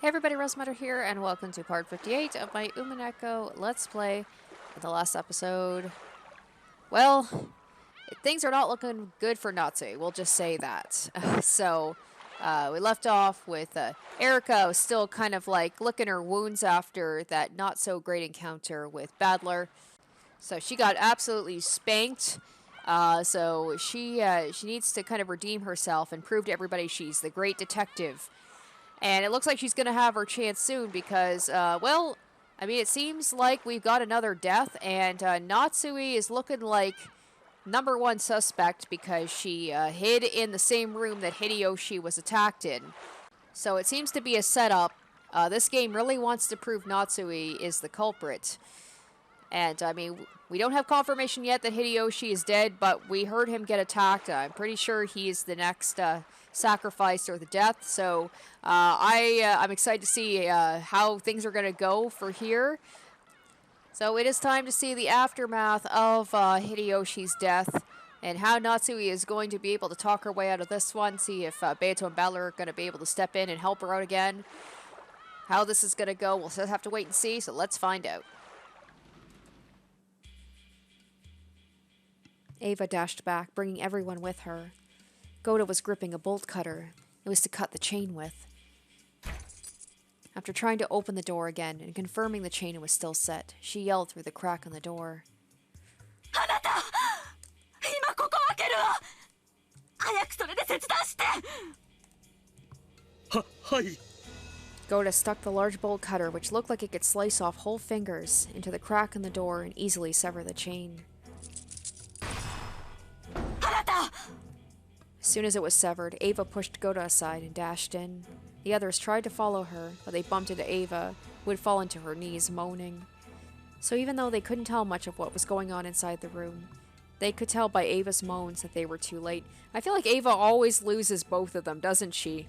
Hey everybody, Rosemutter here, and welcome to part 58 of my Umineko Let's Play. In the last episode, well, things are not looking good for Natsui, we'll just say that. We left off with Erika was still kind of like licking her wounds after that not so great encounter with Badler. So she got absolutely spanked. She needs to kind of redeem herself and prove to everybody she's the great detective. And it looks like she's going to have her chance soon because, it seems like we've got another death, and Natsui is looking like number one suspect because she hid in the same room that Hideyoshi was attacked in. So it seems to be a setup. This game really wants to prove Natsui is the culprit. And, we don't have confirmation yet that Hideyoshi is dead, but we heard him get attacked. I'm pretty sure he's the next sacrifice or the death. So I'm excited to see how things are going to go for here. So it is time to see the aftermath of Hideyoshi's death and how Natsui is going to be able to talk her way out of this one. See if Beato and Badler are going to be able to step in and help her out again. How this is going to go, we'll just have to wait and see. So let's find out. Ava dashed back, bringing everyone with her. Goda was gripping a bolt cutter. It was to cut the chain with. After trying to open the door again and confirming the chain was still set, she yelled through the crack in the door. Goda stuck the large bolt cutter, which looked like it could slice off whole fingers, into the crack in the door and easily sever the chain. As soon as it was severed, Ava pushed Goda aside and dashed in. The others tried to follow her, but they bumped into Ava, who had fallen to her knees, moaning. So even though they couldn't tell much of what was going on inside the room, they could tell by Ava's moans that they were too late. I feel like Ava always loses both of them, doesn't she?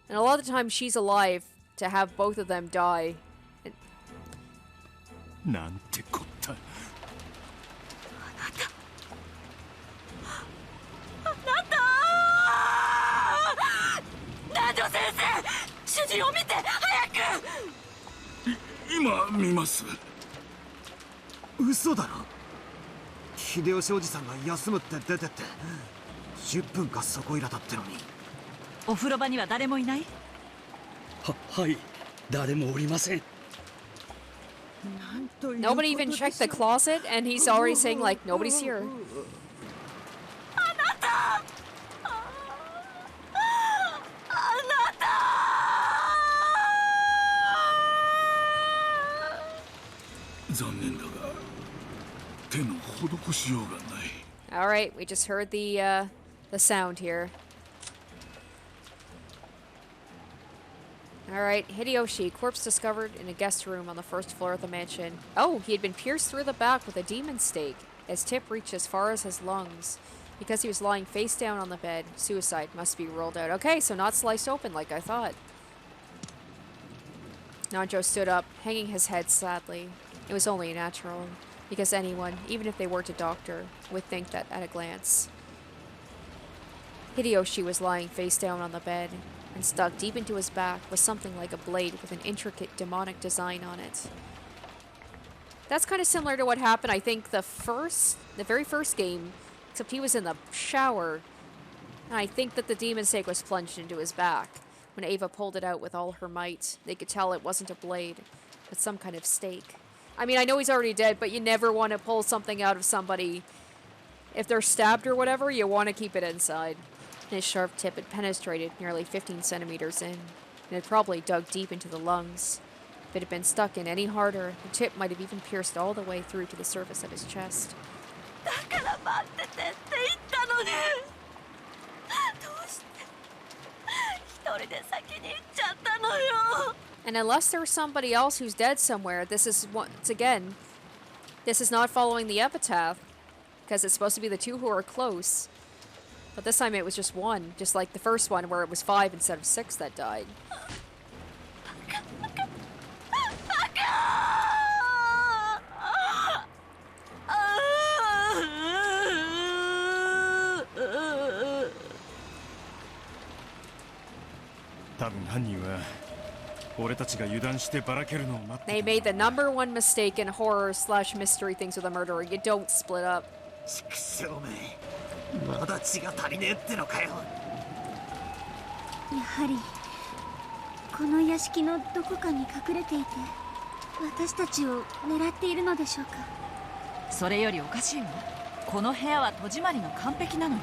And a lot of the time she's alive to have both of them die. Nobody even checked the closet, and he's already saying, like, nobody's here. Alright, we just heard the sound here. Alright, Hideyoshi, corpse discovered in a guest room on the first floor of the mansion. Oh, he had been pierced through the back with a demon stake. His tip reached as far as his lungs. Because he was lying face down on the bed, suicide must be ruled out. Okay, so not sliced open like I thought. Nanjo stood up, hanging his head sadly. It was only natural, because anyone, even if they weren't a doctor, would think that at a glance. Hideyoshi was lying face down on the bed, and stuck deep into his back was something like a blade with an intricate demonic design on it. That's kind of similar to what happened, I think, the very first game, except he was in the shower, and I think that the demon stake was plunged into his back. When Ava pulled it out with all her might, they could tell it wasn't a blade, but some kind of stake. I mean, I know he's already dead, but you never want to pull something out of somebody. If they're stabbed or whatever, you want to keep it inside. And his sharp tip had penetrated nearly 15 centimeters in, and had probably dug deep into the lungs. If it had been stuck in any harder, the tip might have even pierced all the way through to the surface of his chest. And unless there's somebody else who's dead somewhere, this is, once again, this is not following the epitaph, because it's supposed to be the two who are close. But this time it was just one, just like the first one where it was 5 instead of 6 that died. 多分犯人は俺たちが油断してばらけるのを待って They made the number one mistake in horror slash mystery things with a murderer. You don't split up. ちくしょうめ、まだ血が足りねえってのかよ。やはりこの屋敷のどこかに隠れていて私たちを狙っているのでしょうか。それよりおかしいわ。この部屋は戸締まりが完璧なのよ。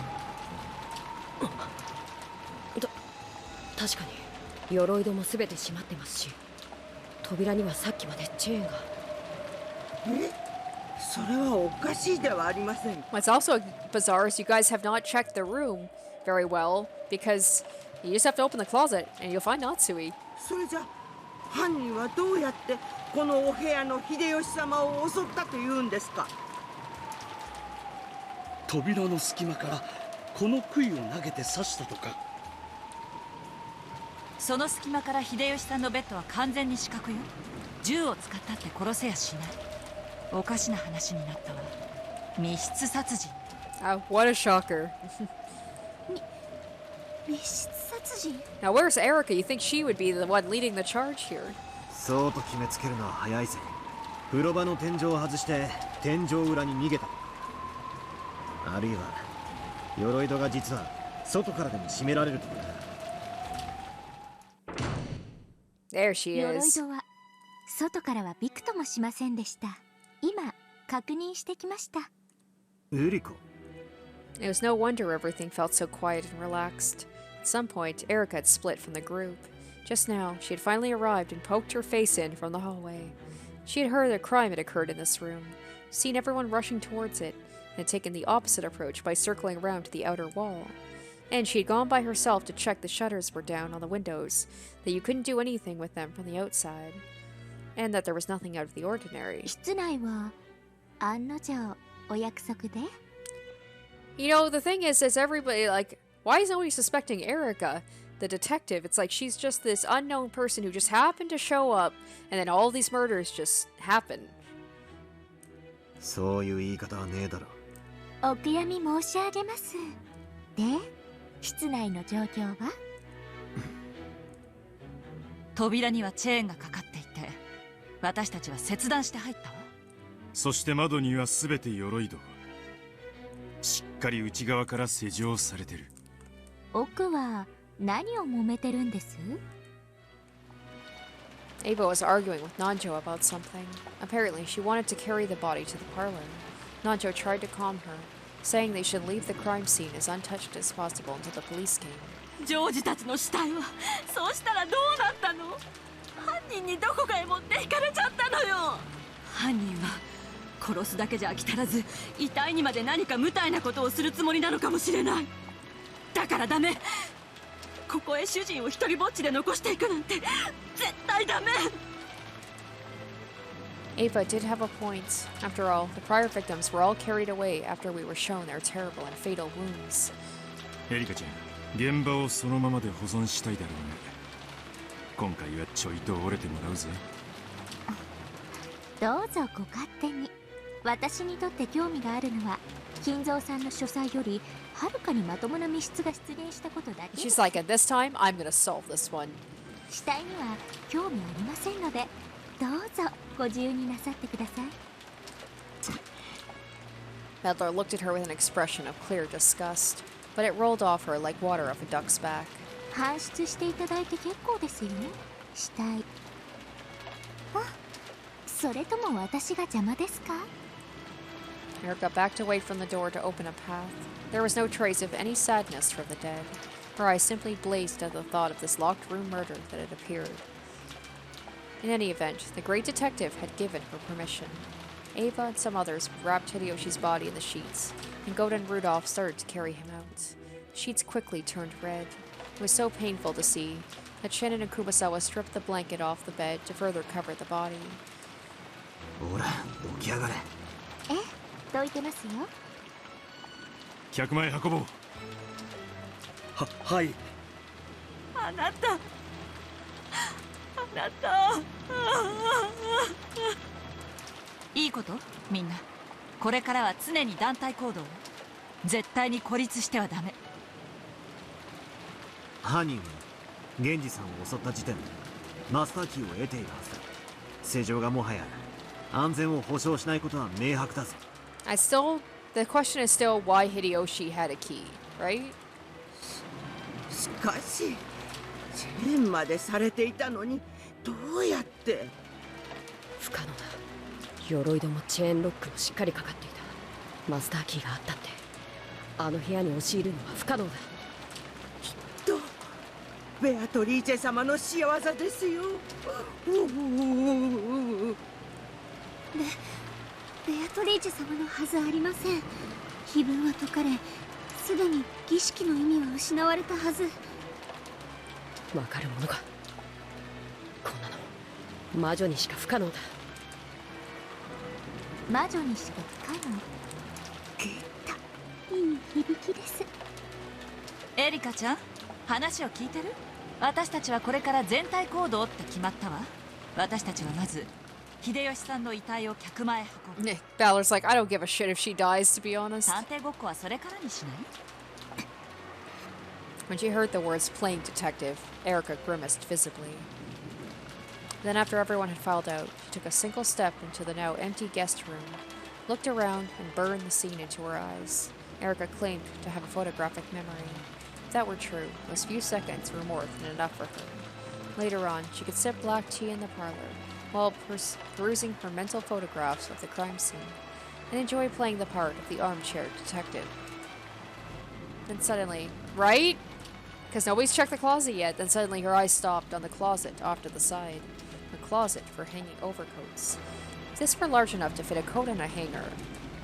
確かに鎧戸も全て閉まってますし、扉にはさっきまでチェーンが。それはおかしいではありません。 What's also bizarre is you guys have not checked the room very well because you just have to open the closet and you'll find Natsui. それじゃ犯人はどうやってこのお部屋の秀吉様を襲ったというんですか。扉の隙間からこの杭を投げて刺したとか。その隙間から秀吉さんのベッドは完全に死角よ。銃を使ったって殺せやしない。おかしな話になったわ。密室殺人。Oh, what a shocker. 密室殺人。 Now where's Erica? You think she would be the one leading the charge here? そうと決めつけるのは早いぜ。風呂場の天井を外して天井裏に逃げた。あるいは鎧戸が実は外からでも閉められるとか。There she 鎧 is. 戸は外からはびくともしませんでした。今確認してきました。エリコ。 It was no wonder everything felt so quiet and relaxed. At some point, Erica had split from the group. Just now, she had finally arrived and poked her face in from the hallway. She had heard a crime had occurred in this room, seen everyone rushing towards it, and had taken the opposite approach by circling around to the outer wall. And she had gone by herself to check the shutters were down on the windows, that you couldn't do anything with them from the outside, and that there was nothing out of the ordinary. 室内は案の定お約束で。 You know, the thing is everybody, like, why is nobody suspecting Erica, the detective? It's like she's just this unknown person who just happened to show up, and then all these murders just happen. そういう言い方はねえだろ。お悔やみ申し上げます。で、室内の状況は？扉にはチェーンがかかっていて、私たちは切断して入ったわ。そして窓には全て鎧戸。しっかり内側から施錠されてる。奥は何を揉めてるんです？ Ava was arguing with Nanjo about something. Apparently, she wanted to carry the body to the parlor. Nanjo tried to calm her, saying they should leave the crime scene as untouched as possible until the police came. ジョージたちの死体はそうしたらどうなったの？犯人にどこかへ持っていかれちゃったのよ。犯人は殺すだけじゃ飽き足らず、遺体にまで何か無体なことをするつもりなのかもしれない。だからダメ。ここへ主人を一人ぼっちで残していくなんて絶対ダメ。 Ava did have a point. After all, the prior victims were all carried away after we were shown their terrible and fatal wounds. エリカちゃん、現場をそのままで保存したいだろうね。今回はちょいと折れてもらうぜ。どうぞご勝手に。私にとって興味があるのは金蔵さんの書斎よりはるかにまともな密室が出現したことだけ。 She's like, at this time, I'm gonna solve this one. 死体には興味ありませんので、どうぞご自由になさってください。 Medler looked at her with an expression of clear disgust, but it rolled off her like water off a duck's back. 搬出していただいて結構ですよ。死体。あ、それとも私が邪魔ですか？ Erica backed away from the door to open a path. There was no trace of any sadness from the dead. Her eyes simply blazed at the thought of this locked room murder that had appeared. In any event, the great detective had given her permission. Ava and some others wrapped Hideyoshi's body in the sheets, and Goda and Rudolph started to carry him out. The sheets quickly turned red. It was so painful to see that Shannon and Kumasawa stripped the blanket off the bed to further cover the body. ほら、起き上がれ。え、どいてますよ。100枚運ぼう。はい。あなた、あなた。いいこと？みんな。これからは常に団体行動。絶対に孤立してはダメ。犯人は源氏さんを襲った時点でマスターキーを得ているはずだ。世情がもはや安全を保証しないことは明白だぞ。The question is still why Hideyoshi had a key, right? しかしチェーンまでされていたのにどうやって。不可能だ。鎧戸もチェーンロックもしっかりかかっていた。マスターキーがあったってあの部屋に押し入るのは不可能だ。とベアトリーチェ様の仕業ですよ。ベアトリーチェ様のはずありません。碑文は解かれ、すでに儀式の意味は失われたはず。わかるものが。こんなの魔女にしか不可能だ。魔女にしか不可能。いい響きです。エリカちゃん、話を聞いてる？私たちはこれから全体行動って決まったわ。私たちはまず秀吉さんの遺体を客前へ運ぶ。Balor's like, I don't give a shit if she dies, to be honest. 探偵ごっこはそれからにしない？ When she heard the words playing detective, Erica grimaced visibly. Then after everyone had filed out, she took a single step into the now empty guest room, looked around, and burned the scene into her eyes. Erica claimed to have a photographic memory. If that were true, those few seconds were more than enough for her. Later on, she could sip black tea in the parlor, while perusing her mental photographs of the crime scene, and enjoy playing the part of the armchair detective. Then suddenly, right? Because nobody's checked the closet yet, then suddenly her eyes stopped on the closet off to the side. A closet for hanging overcoats. If this were large enough to fit a coat on a hanger,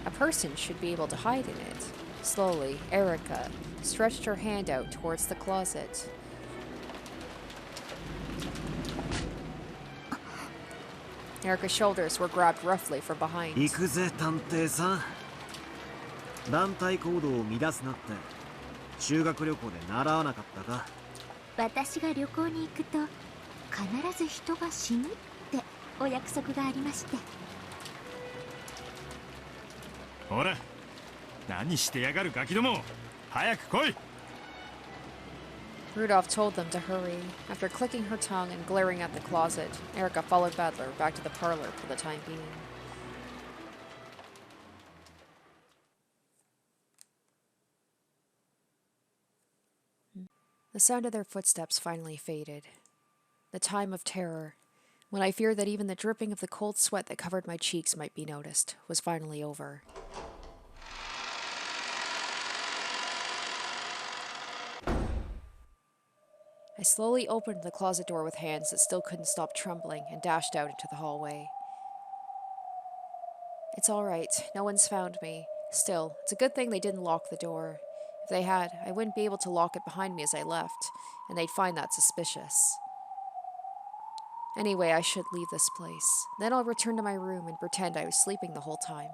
a person should be able to hide in it. Slowly, Erica stretched her hand out towards the closet. Erica's shoulders were grabbed roughly from behind. 行くぜ探偵さん。団体行動を乱すなって修学旅行で習わなかったか。私が旅行に行くと必ず人が死ぬってお約束がありまして。ほら、何してやがるガキども。早く来い。Rudolph told them to hurry. After clicking her tongue and glaring at the closet, Erica followed Badler back to the parlor for the time being. The sound of their footsteps finally faded. The time of terror, when I feared that even the dripping of the cold sweat that covered my cheeks might be noticed, was finally over. I slowly opened the closet door with hands that still couldn't stop trembling and dashed out into the hallway. It's all right. No one's found me. Still, it's a good thing they didn't lock the door. If they had, I wouldn't be able to lock it behind me as I left, and they'd find that suspicious. Anyway, I should leave this place. Then I'll return to my room and pretend I was sleeping the whole time.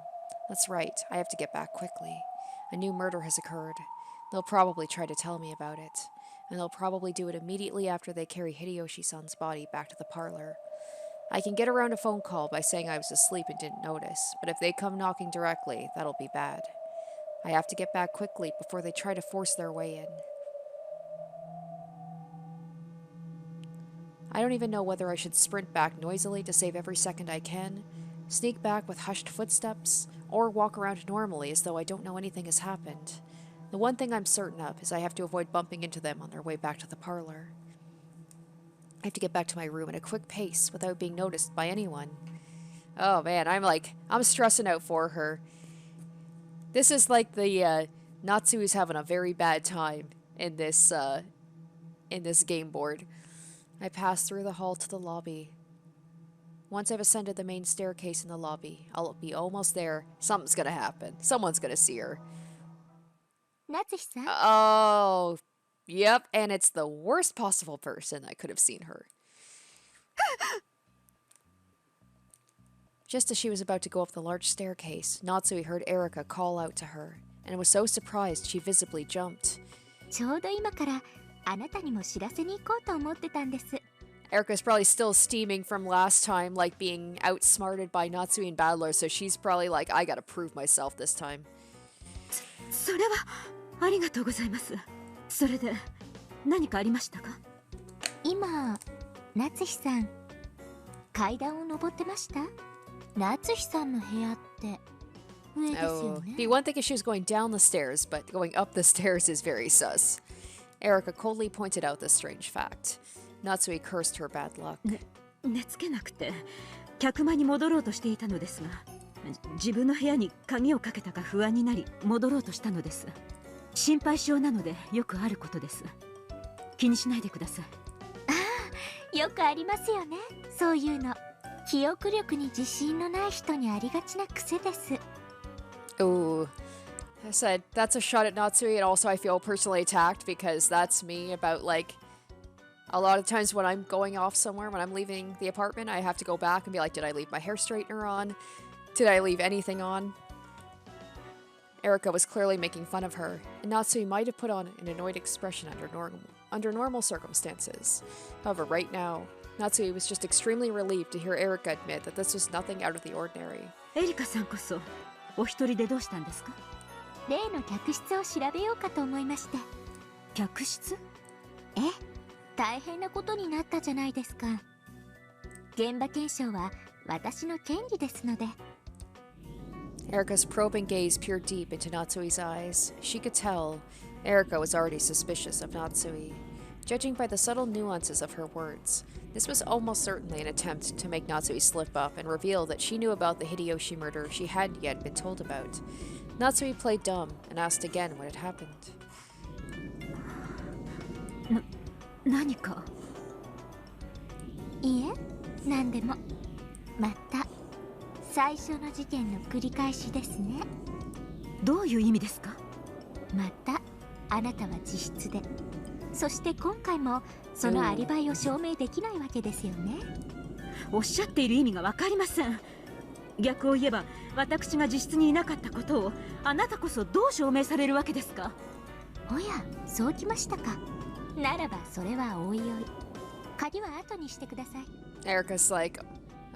That's right, I have to get back quickly. A new murder has occurred. They'll probably try to tell me about it, and they'll probably do it immediately after they carry Hideyoshi-san's body back to the parlor. I can get around a phone call by saying I was asleep and didn't notice, but if they come knocking directly, that'll be bad. I have to get back quickly before they try to force their way in. I don't even know whether I should sprint back noisily to save every second I can, sneak back with hushed footsteps, or walk around normally as though I don't know anything has happened. The one thing I'm certain of is I have to avoid bumping into them on their way back to the parlor. I have to get back to my room at a quick pace without being noticed by anyone. Oh man, I'm stressing out for her. This is like the Natsui's having a very bad time in this game board. I pass through the hall to the lobby. Once I've ascended the main staircase in the lobby, I'll be almost there. Something's gonna happen. Someone's gonna see her. Natsuhi-san? Oh, yep, and it's the worst possible person that could have seen her. Just as she was about to go up the large staircase, Natsui heard Erica call out to her, and was so surprised she visibly jumped. ちょうど今からあなたにも知らせに行こうと思ってたんです。Erica's probably still steaming from last time, like being outsmarted by Natsui and Badler, so she's probably like, I gotta prove myself this time. それはありがとうございます。それで何かありましたか？今夏日さん階段を登ってました？夏日さんの部屋って上ですよ Oh, ね。 be one thing if she was going down the stairs, but going up the stairs is very sus. Erica coldly pointed out this strange fact. Natsui cursed her bad luck. 寝つけなくて客間に戻ろうとしていたのですが、自分の部屋に鍵をかけたか不安になり戻ろうとしたのです。心配性なのでよくあることです。気にしないでください。よくありますよね、そういうの。記憶力に自信のない人にありがちな癖です。 Ooh. I said, that's a shot at Natsui, and also I feel personally attacked because that's me about, like, a lot of times when I'm going off somewhere, when I'm leaving the apartment, I have to go back and be like, did I leave my hair straightener on? Did I leave anything on? Erica was clearly making fun of her, and Natsui might have put on an annoyed expression under normal circumstances. However, right now, Natsui was just extremely relieved to hear Erica admit that this was nothing out of the ordinary. エリカさんこそお一人でどうしたんですか？例の客室を調べようかと思いまして。客室？ええ、大変なことになったじゃないですか。現場検証は私の権利ですので。 Erica's probing gaze peered deep into Natsui's eyes. She could tell Erica was already suspicious of Natsui. Judging by the subtle nuances of her words, this was almost certainly an attempt to make Natsui slip up and reveal that she knew about the Hideyoshi murder she hadn't yet been told about. Natsui played dumb and asked again what had happened. 何か？いえ、何でも。また最初の事件の繰り返しですね。どういう意味ですか？またあなたは自室で、そして今回もそのアリバイを証明できないわけですよね。おっしゃっている意味が分かりません。逆を言えば私が自室にいなかったことをあなたこそどう証明されるわけですか？おや、そうきましたか。ならばそれはおいおい。鍵は後にしてください。 Erica's like,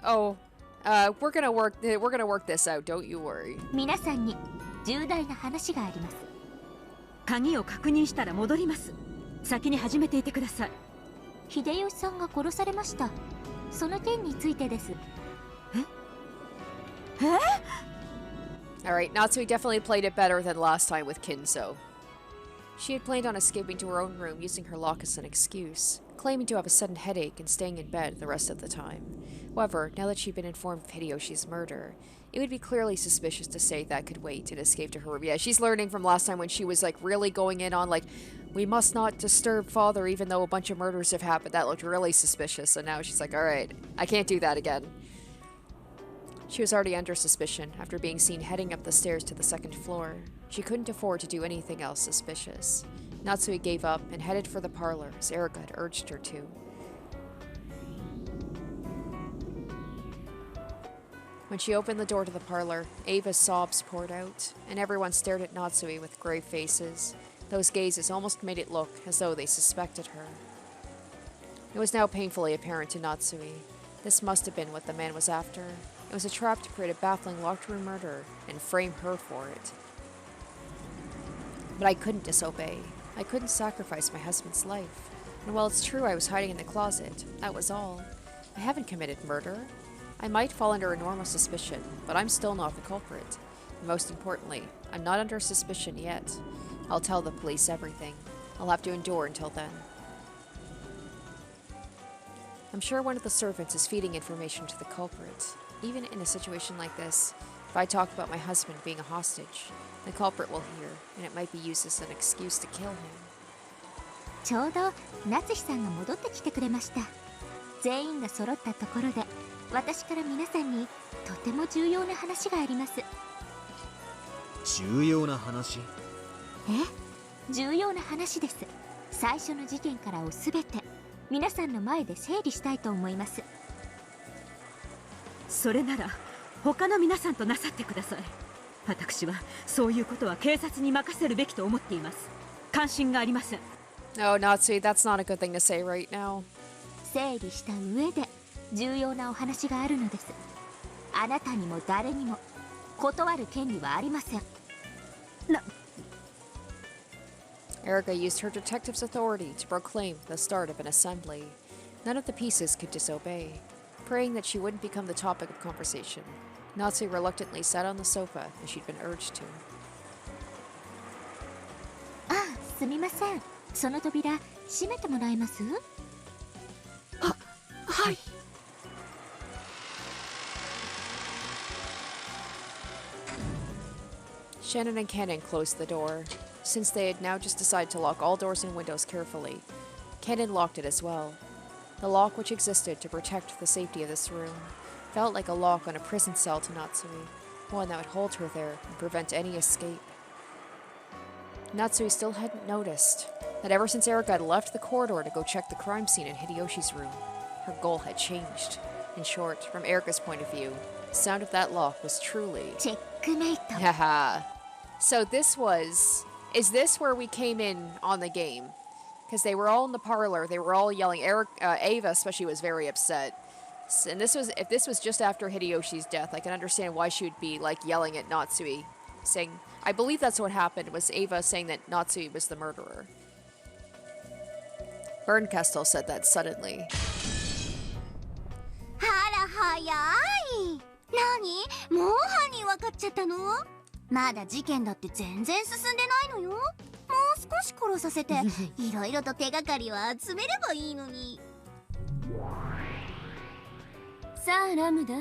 "Oh, we're gonna work this out. Don't you worry." 皆さんに重大な話があります。鍵を確認したら戻ります。先に始めていてください。秀吉さんが殺されました。その件についてです。Alright, Natsui definitely played it better than last time with Kinzo. She had planned on escaping to her own room using her lock as an excuse, claiming to have a sudden headache and staying in bed the rest of the time. However, now that she'd been informed of Hideyoshi's murder, it would be clearly suspicious to say that could wait and escape to her room. Yeah, she's learning from last time when she was like really going in on like, we must not disturb father even though a bunch of murders have happened. That looked really suspicious, and now she's like, alright, I can't do that again. She was already under suspicion after being seen heading up the stairs to the second floor. She couldn't afford to do anything else suspicious. Natsui gave up and headed for the parlor as Erica had urged her to. When she opened the door to the parlor, Ava's sobs poured out, and everyone stared at Natsui with grave faces. Those gazes almost made it look as though they suspected her. It was now painfully apparent to Natsui. This must have been what the man was after. It was a trap to create a baffling locked-room murder and frame her for it. But I couldn't disobey. I couldn't sacrifice my husband's life. And while it's true I was hiding in the closet, that was all. I haven't committed murder. I might fall under a normal suspicion, but I'm still not the culprit. And most importantly, I'm not under suspicion yet. I'll tell the police everything. I'll have to endure until then. I'm sure one of the servants is feeding information to the culprit. Even in a situation like this, if I talk about my husband being a hostage, the culprit will hear, and it might be used as an excuse to kill him. ちょうど夏日さんが戻ってきてくれました。全員が揃ったところで、私から皆さんにとても重要な話があります。重要な話？重要な話です。最初の事件からをすべて皆さんの前で整理したいと思います。それなら他の皆さんとなさってください。私はそういうことは警察に任せるべきと思っています。関心がありません。No, Natsui, that's not a good thing to say right now. 整理した上で重要なお話があるのです。あなたにも誰にも断る権利はありません。Erica used her detective's authority to proclaim the start of an assembly. None of the pieces could disobey. Praying that she wouldn't become the topic of conversation, Natsui reluctantly sat on the sofa as she'd been urged to. あ、すみません。その扉閉めてもらえます？はい。 Shannon and Cannon closed the door. Since they had now just decided to lock all doors and windows carefully, Cannon locked it as well. The lock which existed to protect the safety of this room felt like a lock on a prison cell to Natsui, one that would hold her there and prevent any escape. Natsui still hadn't noticed that ever since Erika had left the corridor to go check the crime scene in Hideyoshi's room, her goal had changed. In short, from Erika's point of view, the sound of that lock was truly... チェックメイト。 Haha. So this was... Is this where we came in on the game? Because they were all in the parlor, they were all yelling. Ava especially was very upset. And this was, if this was just after Hideyoshi's death, I can understand why she would be like yelling at Natsui, saying, I believe that's what happened, was Ava saying that Natsui was the murderer. Bernkastel said that suddenly. あら早い。何？もう犯人分かっちゃったの？まだ事件だって全然進んでないのよ。もう少し殺させていろいろと手がかりを集めればいいのに。さあラムダ、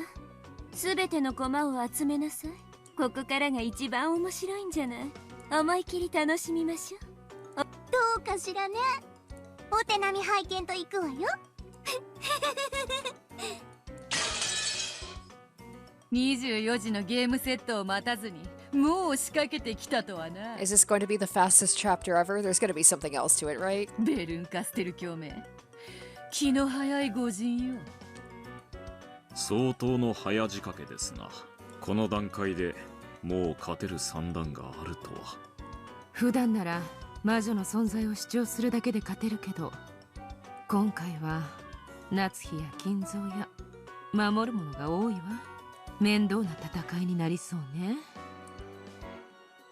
すべての駒を集めなさい。ここからが一番面白いんじゃない。思い切り楽しみましょう。どうかしらね。お手並み拝見といくわよ。24時のゲームセットを待たずにもう仕掛けてきたとはな。 Is this going to be the fastest chapter ever? There's going to be something else to it, right? ベルンカステル教名、気の早い御人よ。相当の早仕掛けですな。この段階でもう勝てる算段があるとは。普段なら魔女の存在を主張するだけで勝てるけど、今回は夏日や金蔵や守るものが多いわ。面倒な戦いになりそうね。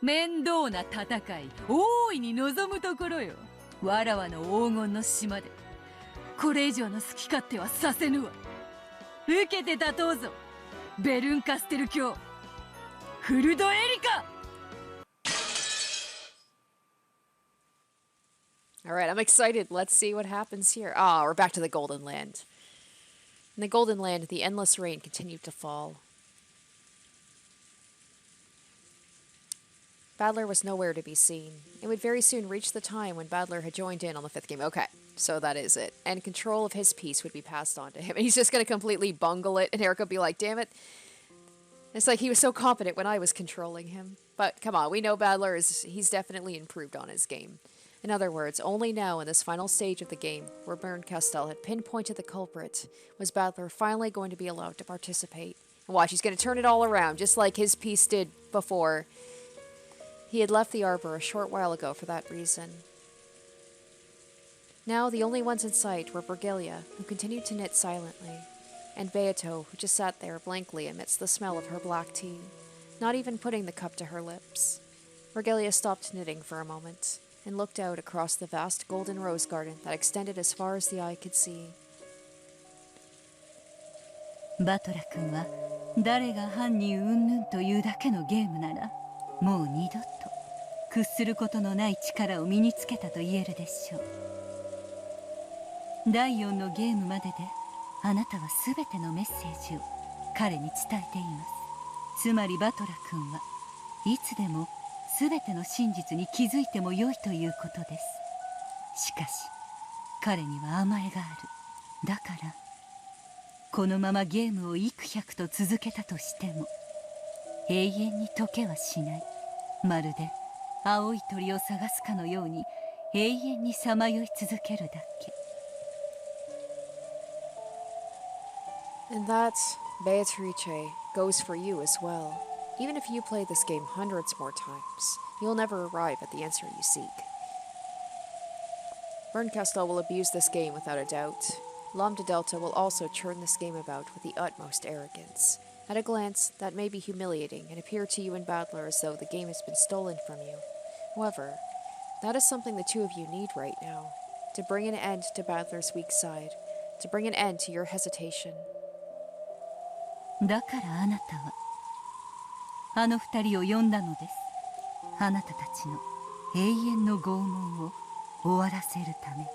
面倒な戦い、大いに望むところよ。わらわの黄金の島でこれ以上の好き勝手はさせぬわ。受けて立とうぞ、ベルンカステル教フルドエリカ。 Alright, I'm excited. Let's see what happens here. Ah, we're back to the Golden Land. In the Golden Land, the endless rain continued to fall. Badler was nowhere to be seen. It would very soon reach the time when Badler had joined in on the 5th game. Okay, so that is it. And control of his piece would be passed on to him. And he's just going to completely bungle it, and Erika would be like, damn it. It's like he was so confident when I was controlling him. But come on, we know Badler he's definitely improved on his game. In other words, only now in this final stage of the game, where Bernkastel had pinpointed the culprit, was Badler finally going to be allowed to participate. And watch, he's going to turn it all around, just like his piece did before. He had left the arbor a short while ago for that reason. Now the only ones in sight were Virgilia, who continued to knit silently, and Beato, who just sat there blankly amidst the smell of her black tea, not even putting the cup to her lips. Virgilia stopped knitting for a moment, and looked out across the vast golden rose garden that extended as far as the eye could see. バトラ君は誰が犯人云々というだけのゲームなら、もう二度と屈することのない力を身につけたと言えるでしょう。第4のゲームまでであなたは全てのメッセージを彼に伝えています。つまりバトラ君はいつでも全ての真実に気づいてもよいということです。しかし彼には甘えがある。だからこのままゲームを幾百と続けたとしても永遠に解けはしない。まるで青い鳥を探すかのように永遠にさまよい続けるだけ。 And that, Beatrice, goes for you as well. Even if you play this game hundreds more times, you'll never arrive at the answer you seek. Bernkastel will abuse this game without a doubt. Lambda Delta will also churn this game about with the utmost arrogance. At a glance, that may be humiliating and appear to you and Badler as though the game has been stolen from you. However, that is something the two of you need right now, to bring an end to Badler's weak side, to bring an end to your hesitation. だからあなたはあの二人を呼んだのです。あなたたちの永遠の拷問を終わらせるため。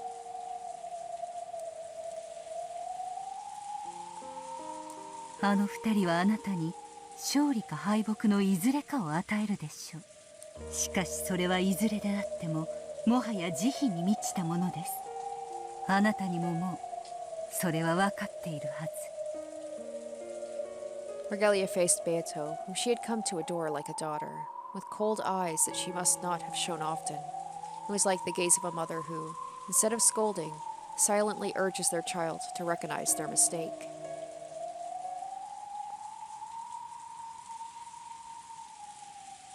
あの二人はあなたに勝利か敗北のいずれかを与えるでしょう。しかしそれはいずれであってももはや慈悲に満ちたものです。あなたにももうそれは分かっているはず。 Regalia faced Beato, whom she had come to adore like a daughter, with cold eyes that she must not have shown often. It was like the gaze of a mother who, instead of scolding, silently urges their child to recognize their mistake.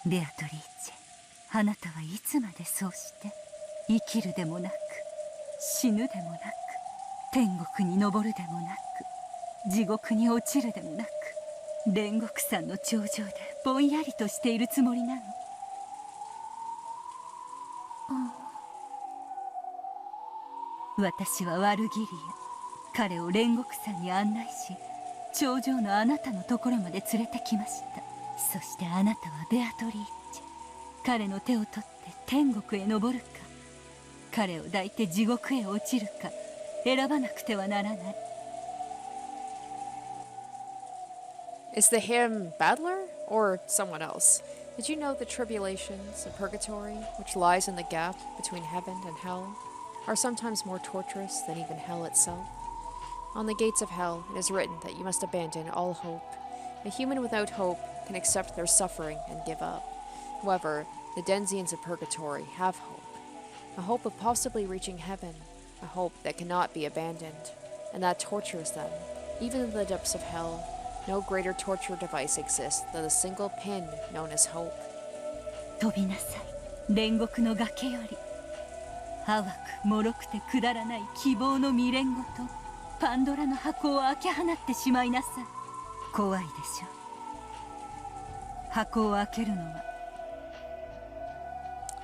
ベアトリーチェ、あなたはいつまでそうして生きるでもなく死ぬでもなく天国に昇るでもなく地獄に落ちるでもなく煉獄山の頂上でぼんやりとしているつもりなの。私はワルギリア、彼を煉獄山に案内し頂上のあなたのところまで連れてきました。そしてあなたはベアトリーチェ、彼の手を取って天国へ昇るか彼を抱いて地獄へ落ちるか選ばなくてはならない。 Is the hymn Battler or someone else? Did you know the tribulations of purgatory, which lies in the gap between heaven and hell, are sometimes more torturous than even hell itself? On the gates of hell, it is written that you must abandon all hope. A human without hope can accept their suffering and give up. However, the denizens of purgatory have hope. A hope of possibly reaching heaven, a hope that cannot be abandoned, and that tortures them. Even in the depths of hell, no greater torture device exists than the single pin known as hope. 飛びなさい、煉獄の崖より。淡く脆くてくだらない希望の未練ごとパンドラの箱を開け放ってしまいなさい。怖いでしょ。箱を開けるのは。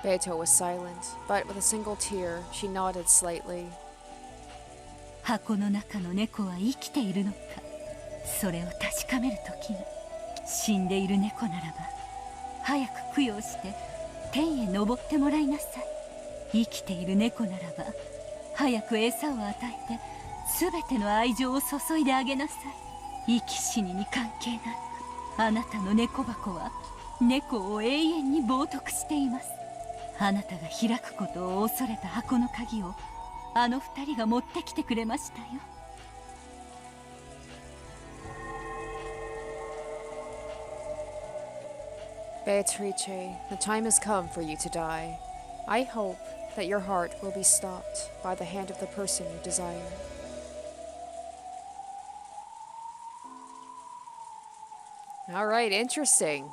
Beato was silent, but with a single tear, she nodded slightly. 箱の中の猫は生きているのか、それを確かめる時が。死んでいる猫ならば早く供養して天へ昇ってもらいなさい。生きている猫ならば早く餌を与えて全ての愛情を注いであげなさい。生き死にに関係なくあなたの猫箱は猫を永遠に冒涜しています。あなたが開くことを恐れた箱の鍵をあの二人が持ってきてくれましたよ。 Beatrice, the time has come for you to die. I hope that your heart will be stopped by the hand of the person you desire. All right, interesting.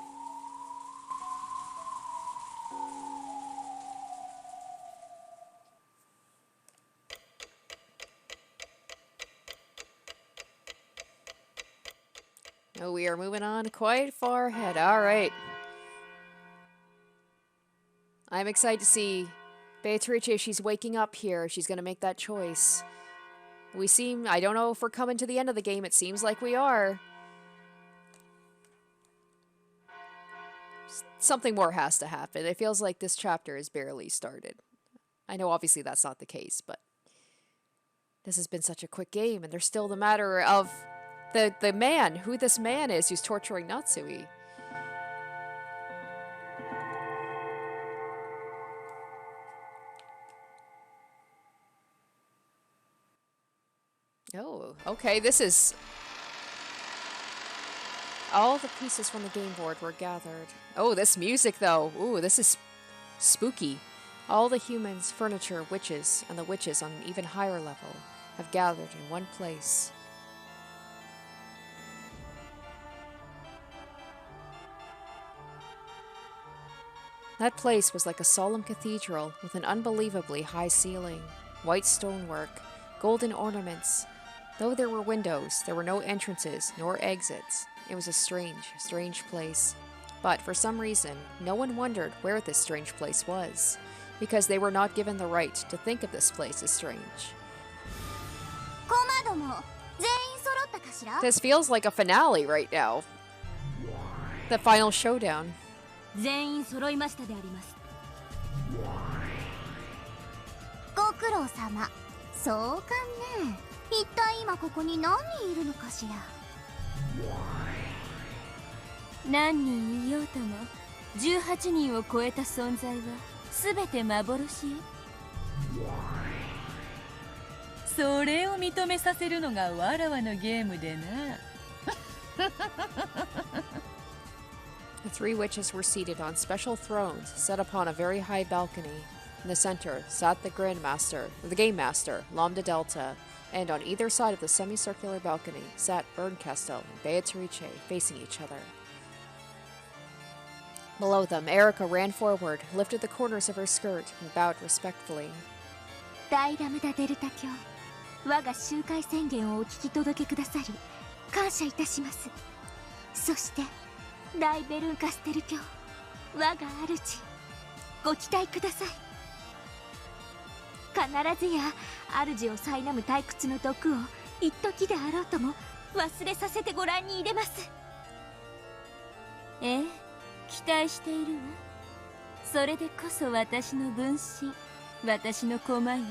Oh, we are moving on quite far ahead. All right. I'm excited to see Beatrice. She's waking up here. She's going to make that choice. We seem, I don't know if we're coming to the end of the game. It seems like we are. Something more has to happen. It feels like this chapter is barely started. I know obviously that's not the case, but this has been such a quick game, and there's still the matter of the man, who this man is who's torturing Natsui. Oh, okay, this is... All the pieces from the game board were gathered. Oh, this music, though. Ooh, this is spooky. All the humans, furniture, witches, and the witches on an even higher level have gathered in one place. That place was like a solemn cathedral with an unbelievably high ceiling, white stonework, golden ornaments. Though there were windows, there were no entrances nor exits. It was a strange place. But for some reason, no one wondered where this strange place was, because they were not given the right to think of this place as strange. 小窓 This feels like a finale right now. The final showdown. 全員揃いましたであります。ご苦労様。そうかね。一体今ここに何人いるのかしら。何人いようとも18人を超えた存在は全て幻よ。それを認めさせるのがわらわのゲームでな。The three witches were seated on special thrones set upon a very high balcony. In the center sat the Game Master, Lambda Delta, and on either side of the semicircular balcony sat Bernkastel and Beatrice facing each other. Below them, Erica ran forward, lifted the corners of her skirt, and bowed respectfully. 大ラムダデルタ卿、我が集会宣言をお聞き届けくださり感謝いたします。そして大ベルンカステル卿、我が主、ご期待ください。必ずや主を苛む退屈の毒を一時であろうとも忘れさせてご覧に入れます。ええ、期待しているわ。それでこそ私の分身、私の駒よ。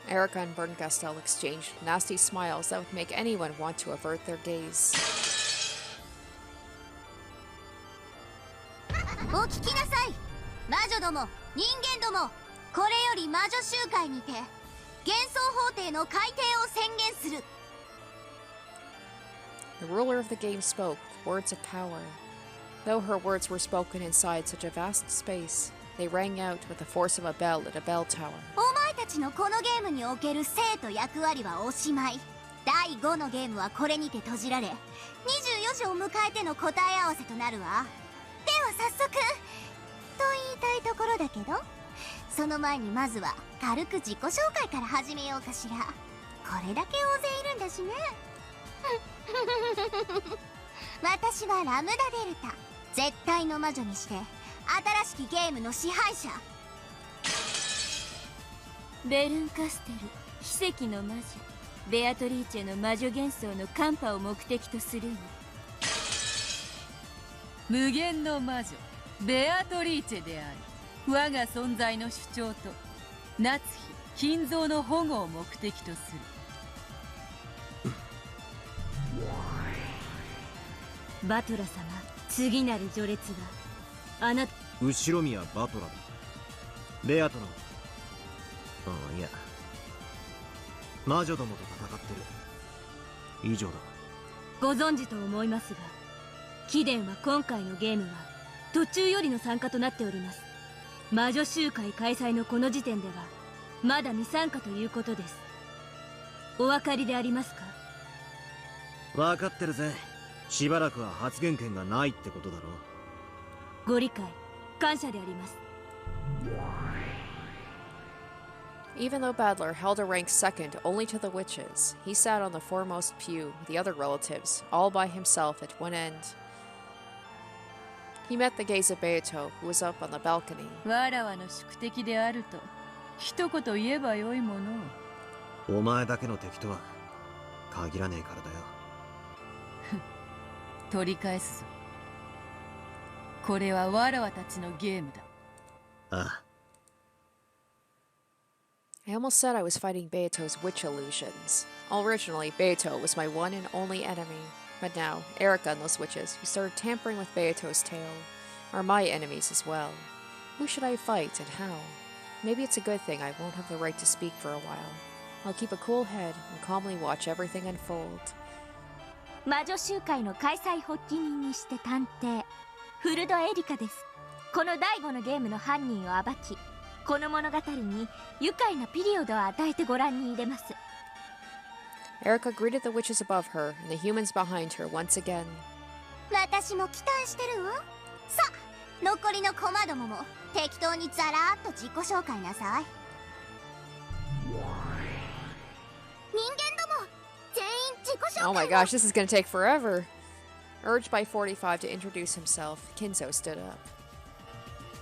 Erica and Bernkastel exchanged nasty smiles that would make anyone want to avert their gaze. お聞きなさい、魔女ども、人間ども。これより魔女集会にて幻想法廷の改定を宣言する。 The ruler of the game spoke words of power. Though her words were spoken inside such a vast space, they rang out with the force of a bell at a bell tower. お前たちのこのゲームにおける生と役割はおしまい。第5のゲームはこれにて閉じられ、24時を迎えての答え合わせとなるわ。では早速と言いたいところだけど、その前にまずは軽く自己紹介から始めようかしら。これだけ大勢いるんだしね。私はラムダデルタ、絶対の魔女にして新しきゲームの支配者。ベルンカステル、奇跡の魔女ベアトリーチェの魔女幻想のカンパを目的とするに、無限の魔女ベアトリーチェである。我が存在の主張とナツヒ金蔵の保護を目的とする。バトラ様、次なる序列はあなた。後ろ宮バトラだ。ベアトのいや魔女どもと戦ってる。以上だ。ご存知と思いますが、貴殿は今回のゲームは途中よりの参加となっております。魔女集会開催のこの時点ではまだ未参加ということです。お分かりでありますか？分かってるぜ。しばらくは発言権がないってことだろう。ご理解感謝であります。 Even though Badler held a rank second only to the witches, he sat on the foremost pew with the other relatives, all by himself at one end. He met the gaze of Beato, who was up on the balcony. わらわの宿敵であると一言言えばよいもの。お前だけの敵とは限らねえからだよ。取り返すぞ。これはわらわたちのゲームだ。ああ。I almost said I was fighting Beato's witch illusions. Originally, Beato was my one and only enemy, but now, Erica and those witches who started tampering with Beato's tale are my enemies as well. Who should I fight and how? Maybe it's a good thing I won't have the right to speak for a while. I'll keep a cool head and calmly watch everything unfold. 魔女集会の開催発起人にして探偵フルドエリカです。この第5のゲームの犯人を暴き、この物語に愉快なピリオドを与えてご覧に入れます。 Erica greeted the witches above her and the humans behind her once again. 私も期待してるわ。さあ、残りのコマどもも適当にザラーっと自己紹介なさい。人間ども、全員自己紹介を。 Oh my gosh, this is gonna take forever. Urged by 45 to introduce himself, Kinzo stood up.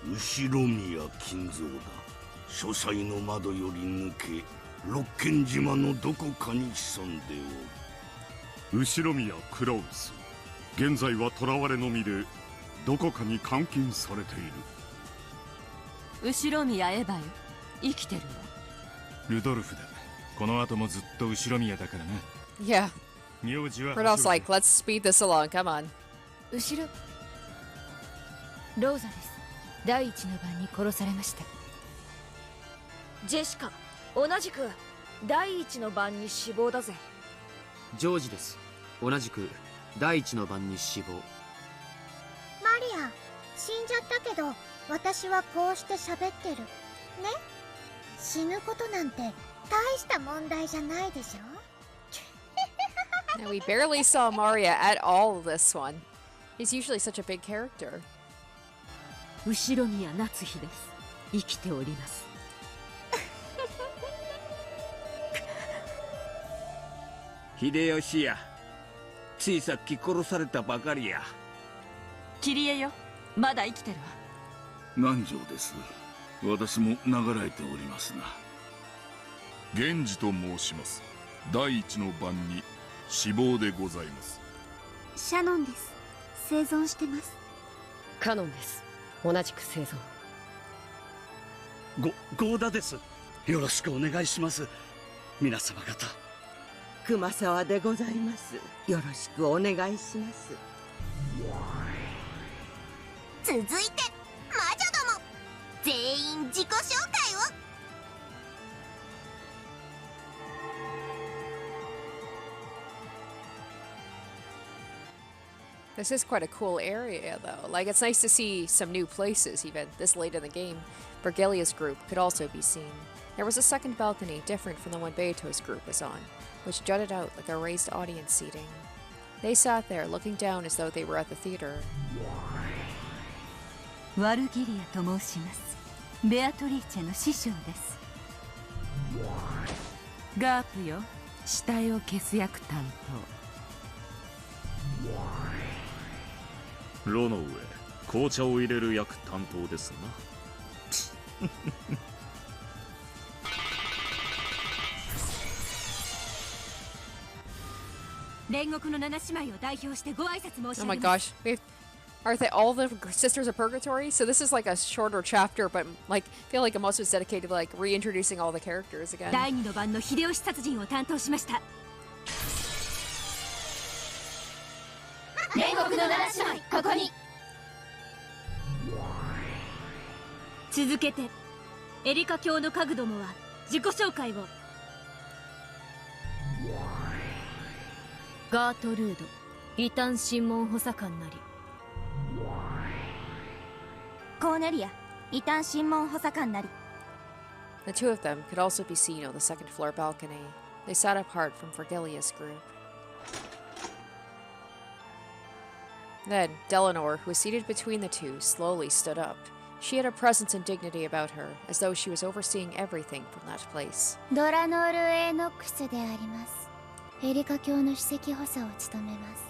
後ろ宮金蔵だ。書斎の窓より抜け六軒島のどこかに潜んでおる。後宮クラウス、現在は囚われの身でどこかに監禁されている。後宮エヴァよ、生きてるわ。ルドルフだ。この後もずっと後宮だからな。 Yeah. 名字は Rudolph's like, let's speed this along. Come on. 後ろローザです。第一の晩に殺されました。ジェシカ、同じく第一の晩に死亡だぜ。ジョージです。同じく第一の晩に死亡。マリア、死んじゃったけど私はこうして喋ってるね。死ぬことなんて大した問題じゃないでしょ。And we barely saw Maria at all this one. He's usually such a big character. 後宮夏日です。生きております。秀吉や、ついさっき殺されたばかりや。桐江よ、まだ生きてるわ。南條です。私も流れておりますな。源氏と申します。第一の晩に死亡でございます。シャノンです。生存してます。カノンです。同じく生存。ゴーダです。よろしくお願いします。皆様方。熊沢でございます。よろしくお願いします。続いて魔女ども、全員自己紹介を。This is quite a cool area, though. Like, it's nice to see some new places, even this late in the game. Bergelia's group could also be seen. There was a second balcony, different from the one Beato's group was on, which jutted out like a raised audience seating. They sat there, looking down as though they were at the theater. ワルギリアと申します。ベアトリーチェの師匠です。ガープよ、死体を消す役担炉の上、紅茶を入れる役担当ですな。煉獄の七姉妹を代表してご挨拶申し上げます。 Oh my gosh. Are they all the Sisters of Purgatory? So this is like a shorter chapter, but like I feel like most of it's dedicated to like reintroducing all the characters again. 第二の晩の秀吉殺人を担当しました。煉獄の七姉妹、ここに。続けてエリカ教の家具どもは自己紹介を。ガートルード、異端審問補佐官なり。コーネリア、異端審問補佐官なり。The two of them could also be seen on the second floor balcony. They sat apart from Vergilia's group. Then, Delanor, who was seated between the two, slowly stood up. She had a presence and dignity about her, as though she was overseeing everything from that place. ドラノール・エノックスであります。エリカ教の首席補佐を務めます。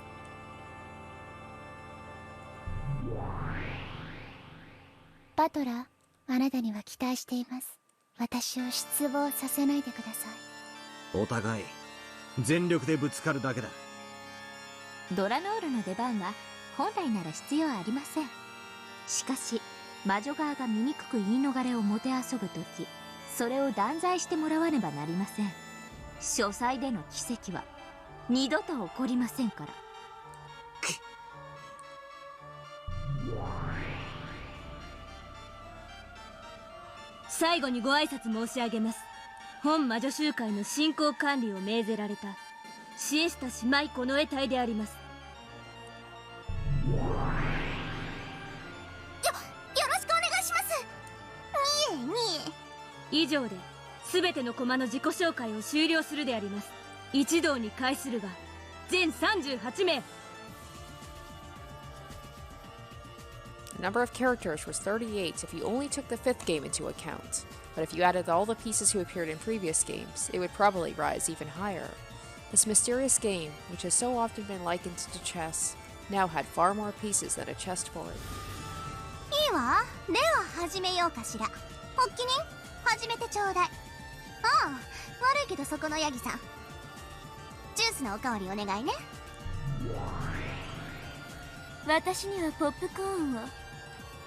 バトラー、あなたには期待しています。私を失望させないでください。お互い全力でぶつかるだけだ。ドラノールの出番は本来なら必要ありません。しかし魔女側が醜く言い逃れをもてあそぶとき、それを断罪してもらわねばなりません。書斎での奇跡は二度と起こりませんから。最後にご挨拶申し上げます。本魔女集会の進行管理を命ぜられたシエスタ姉妹この得体であります。よろしくお願いします。以上で全ての駒の自己紹介を終了するであります。一同に会するが全38名。The number of characters was 38 if you only took the fifth game into account, but if you added all the pieces who appeared in previous games, it would probably rise even higher. This mysterious game, which has so often been likened to chess, now had far more pieces than a chessboard. いいわ。では始めようかしら。発起人、始めてちょうだい。ああ、悪いけどそこのヤギさん、ジュースのおかわりお願いね。私にはポップコーンを。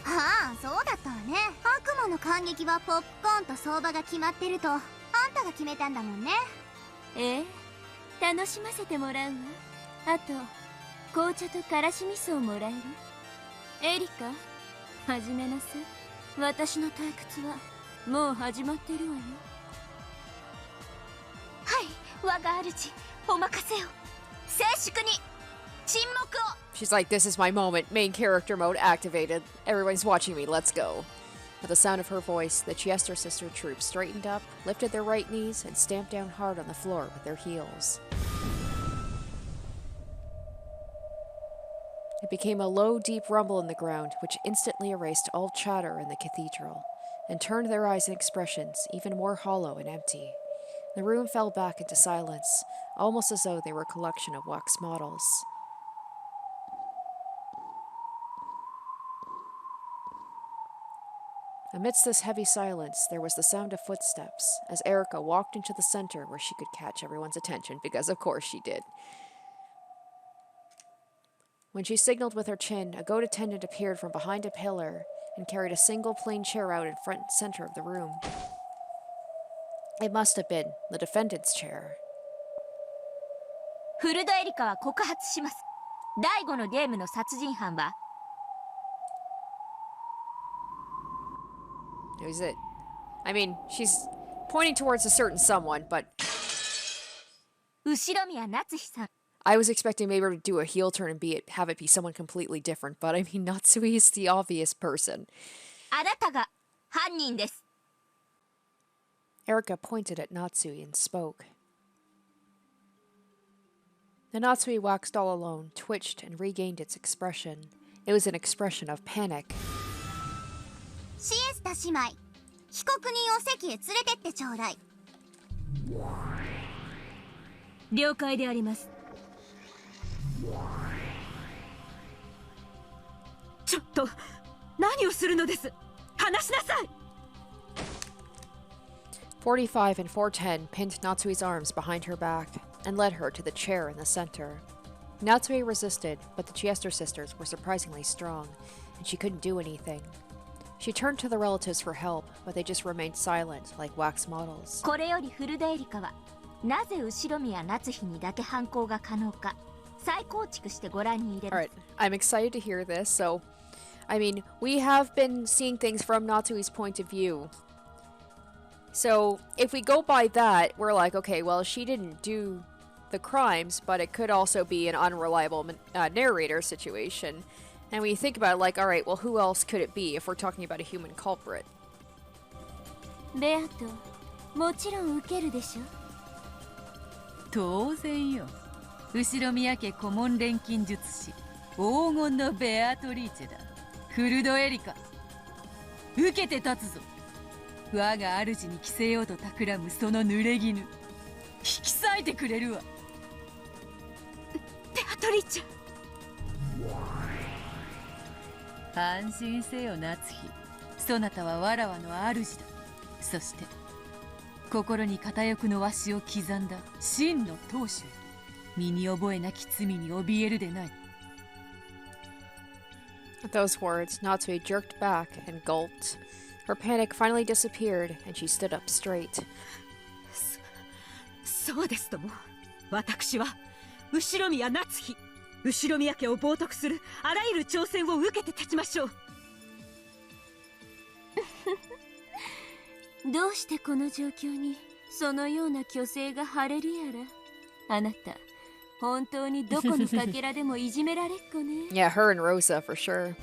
ああ、そうだったわね。悪魔の感激はポップコーンと相場が決まってるとあんたが決めたんだもんね。ええ、楽しませてもらうわ。あと紅茶とからし味噌をもらえる？エリカ、始めなさい。私の退屈はもう始まってるわよ。はい、我が主、お任せを。静粛に沈黙を。 She's like, this is my moment. Main character mode activated. Everyone's watching me. Let's go. At the sound of her voice, the Chester sister troops straightened up, lifted their right knees, and stamped down hard on the floor with their heels. It became a low, deep rumble in the ground, which instantly erased all chatter in the cathedral, and turned their eyes and expressions even more hollow and empty. The room fell back into silence, almost as though they were a collection of wax models. Amidst this heavy silence, there was the sound of footsteps, as Erica walked into the center where she could catch everyone's attention, because of course she did. When she signaled with her chin, a goat attendant appeared from behind a pillar and carried a single plain chair out in front and center of the room. It must have been the defendant's chair. フルドエリカは告発します。第5のゲームの殺人犯は Is it? I mean, she's pointing towards a certain someone, but 後宮夏日さん。 I was expecting maybe to do a heel turn and have it be someone completely different, but I mean, Natsui is the obvious person. あなたが犯人です。 Erica pointed at Natsui and spoke. The Natsui waxed all alone, twitched, and regained its expression. It was an expression of panic. シエスタ姉妹、被告人を席へ連れてってちょうだい。了解であります。ちょっと何をするのです。話しなさい。45 and 410 pinned Natsui's arms behind her back and led her to the chair in the center. Natsui resisted, but the Chester sisters were surprisingly strong, and she couldn't do anything. She turned to the relatives for help, but they just remained silent like wax models. これよりフルドエリカはなぜ後宮夏日にだけ犯行が可能か再構築してご覧に入れます。 Alright, I'm excited to hear this. So, I mean, we have been seeing things from Natsui's point of view. So, if we go by that, we're like, okay, well, she didn't do the crimes, but it could also be an unreliable narrator situation. And we think about it like, alright, well, who else could it be if we're talking about a human culprit? ベアト、もちろん受けるでしょ。当然よ。後宮家顧問錬金術師黄金のベアトリーチェだ。フルドエリカ、受けて立つぞ。我が主に着せようと企むその濡れ衣、引き裂いてくれるわ。ベアトリーチェ。安心せよ夏日、そなたはわらわの主だ。そして心に片翼のわしを刻んだ真の当主、身に覚えなき罪に怯えるでない。 At those words, Natsui jerked back and gulped. Her panic finally disappeared, and she stood up straight. そうですとも。私は後宮夏日、後宮家を冒涜するあらゆる挑戦を受けて立ちましょう。どうしてこの状況にそのような虚勢が張れるやら。あなた、本当にどこのかけらでもいじめられっ子ね。Yeah, her and Rosa for sure.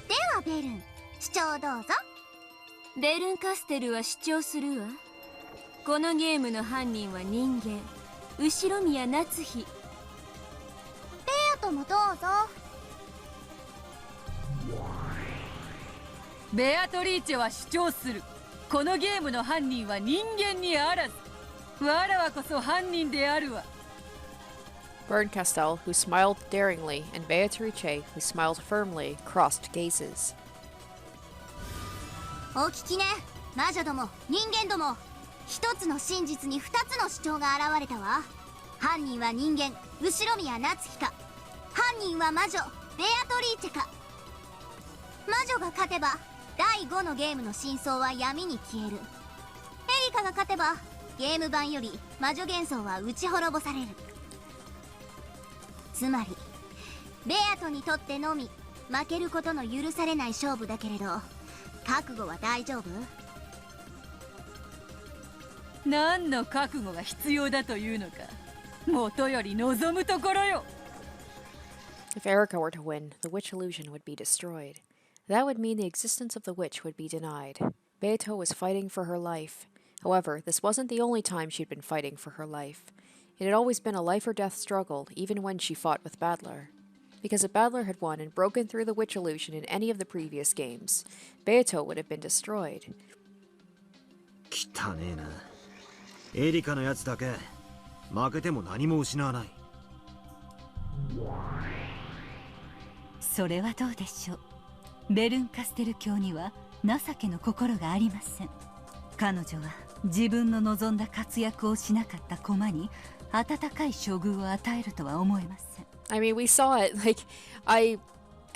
ではベルン、主張どうぞ。ベルンカステルは主張するわ。このゲームの犯人は人間、後宮夏日。ベアトもどうぞ。ベアトリーチェは主張する。このゲームの犯人は人間にあらず。わらわこそ犯人であるわ。Berncastel, who smiled daringly, and Beatrice, who smiled firmly, crossed gazes. お聞きね、魔女ども、人間ども。一つの真実に二つの主張が現れたわ。犯人は人間後宮夏日か、犯人は魔女ベアトリーチェか。魔女が勝てば第5のゲームの真相は闇に消える。エリカが勝てばゲーム版より魔女幻想は打ち滅ぼされる。つまりベアトにとってのみ負けることの許されない勝負だけれど、覚悟は大丈夫？何の覚悟が必要だというのか、もとより望むところよ。 If Erica were to win, the witch illusion would be destroyed. That would mean the existence of the witch would be denied. Beato was fighting for her life. However, this wasn't the only time she'd been fighting for her life. It had always been a life-or-death struggle, even when she fought with Badler. Because if Badler had won and broken through the witch illusion in any of the previous games, Beato would have been destroyed. 汚ねえな。エリカのやつだけ負けても何も失わない。それはどうでしょう。ベルンカステル教には情けの心がありません。彼女は自分の望んだ活躍をしなかった駒に温かい処遇を与えるとは思えません。I mean, we saw it. Like, I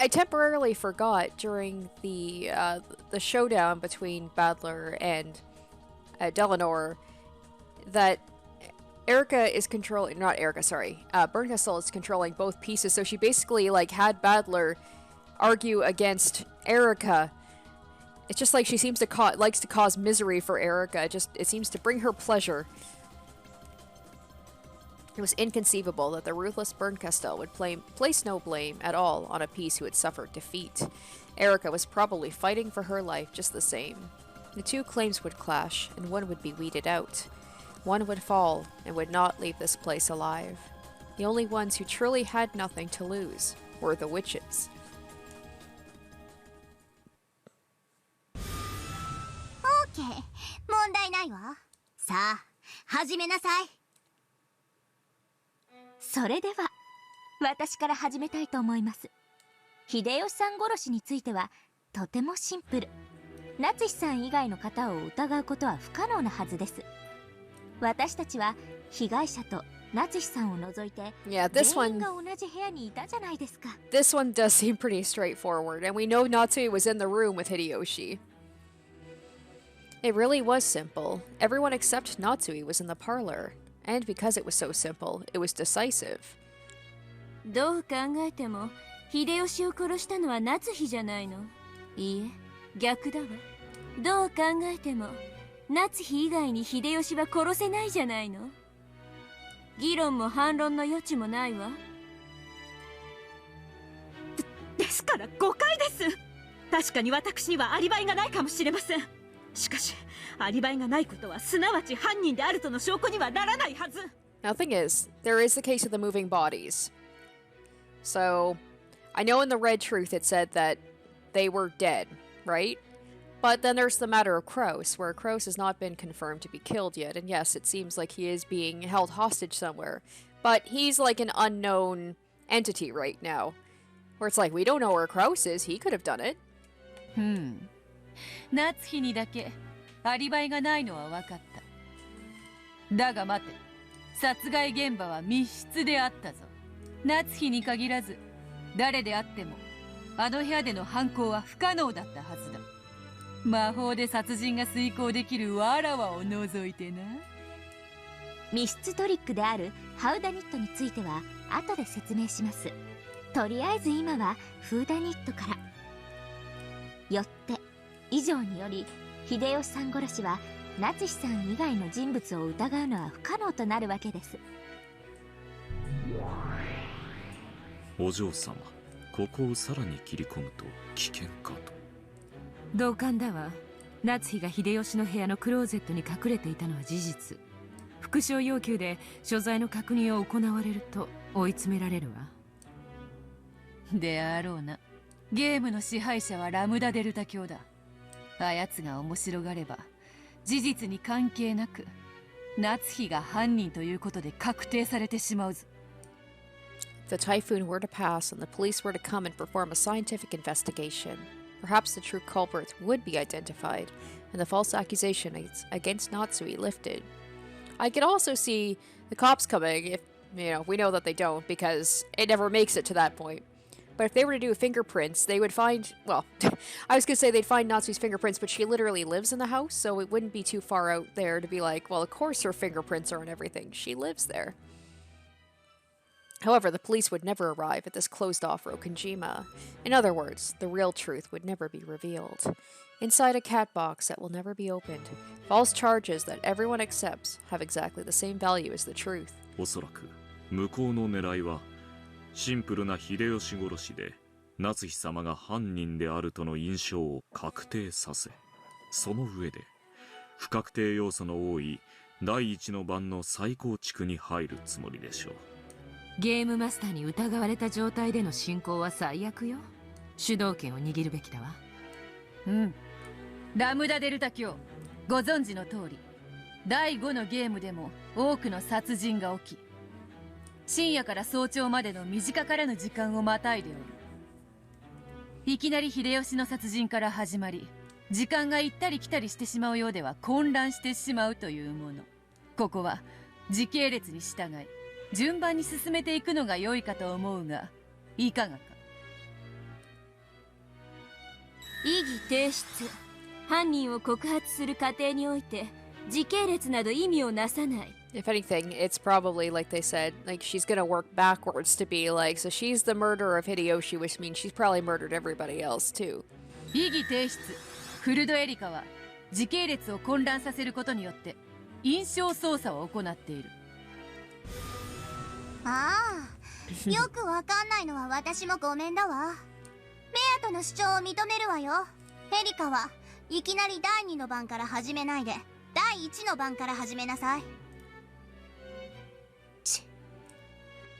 temporarily forgot during the showdown between Badler and Delanor that Erica is controlling, not Erica, sorry, Bernkastel is controlling both pieces, so she basically, like, had Badler argue against Erica. It's just like she seems to likes to cause misery for Erica. It seems to bring her pleasure. It was inconceivable that the ruthless Bernkastel would place no blame at all on a piece who had suffered defeat. Erica was probably fighting for her life just the same. The two claims would clash, and one would be weeded out. One would fall, and would not leave this place alive. The only ones who truly had nothing to lose were the witches. OK、問題ないわ。さあ、始めなさい。それでは私から始めたいと思います。秀吉さん殺しについてはとてもシンプル。夏日さん以外の方を疑うことは不可能なはずです。私たちは被害者と夏日さんを除いて全員が同じ部屋にいたじゃないですか。This one does seem pretty straightforward, and we know Natsui was in the room with Hideyoshi. It really was simple. Everyone except Natsui was in the parlor. And because it was so simple, it was decisive. どう考えても秀吉を殺したのは夏日じゃないの。いいえ、逆だわ。どう考えても夏日以外に秀吉は殺せないじゃないの。議論も反論の余地もないわ。ですから誤解です。確かに私にはアリバイがないかもしれません。しかしアリバイがないことはすなわち犯人であるとの証拠にはならないはず。 Now, the thing is, there is the case of the moving bodies. So, I know in the Red Truth it said that they were dead, right? But then there's the matter of Kroos, where Kroos has not been confirmed to be killed yet. And yes, it seems like he is being held hostage somewhere. But he's like an unknown entity right now. Where it's like, we don't know where Kroos is. He could have done it. 夏日にだけアリバイがないのは分かった。だが待て、殺害現場は密室であったぞ。夏日に限らず誰であってもあの部屋での犯行は不可能だったはずだ。魔法で殺人が遂行できるわらわを除いてな。密室トリックであるハウダニットについては後で説明します。とりあえず今はフーダニットから。よって以上により秀吉さん殺しは夏日さん以外の人物を疑うのは不可能となるわけです。お嬢様、ここをさらに切り込むと危険かと。同感だわ。夏日が秀吉の部屋のクローゼットに隠れていたのは事実。復讐要求で所在の確認を行われると追い詰められるわ。であろうな。ゲームの支配者はラムダデルタ教だ。あやつが面白がれば事実に関係なく夏日が犯人ということで確定されてしまうぞ。The typhoon were to pass and the police were to come and perform a scientific investigation. perhaps the true culprit would be identified, and the false accusation against Natsui lifted. I could also see the cops coming if, we know that they don't because it never makes it to that point. But if they were to do fingerprints, they would find, well, I was going to say they'd find Natsui's fingerprints, but she literally lives in the house, so it wouldn't be too far out there to be like, well, of course her fingerprints are on everything. She lives there. However, the police would never arrive at this closed-off Rokonjima. In other words, the real truth would never be revealed. Inside a cat box that will never be opened, false charges that everyone accepts have exactly the same value as the truth. おそらく向こうの狙いはシンプルな秀吉殺しで夏日様が犯人であるとの印象を確定させ、その上で不確定要素の多い第一の番の再構築に入るつもりでしょう。ゲームマスターに疑われた状態での進行は最悪よ。主導権を握るべきだわ。うん。ラムダデルタ卿、ご存知の通り第5のゲームでも多くの殺人が起き、深夜から早朝までの短からぬ時間をまたいでおる。いきなり秀吉の殺人から始まり、時間が行ったり来たりしてしまうようでは混乱してしまうというもの。ここは時系列に従い順番に進めていくのが良いかと思うが、いかがか。異議提出。犯人を告発する過程において時系列など意味をなさない。If anything, it's probably, like they said, like she's gonna work backwards to be like, so she's the murderer of Hideyoshi, which means she's probably murdered everybody else too. 異議提出。フルドエリカは時系列を混乱させることによって印象操作を行っている。ああ、よくわかんないのは私もごめんだわ。ベアとの主張を認めるわよ。エリカはいきなり第2の番から始めないで第1の番から始めなさい。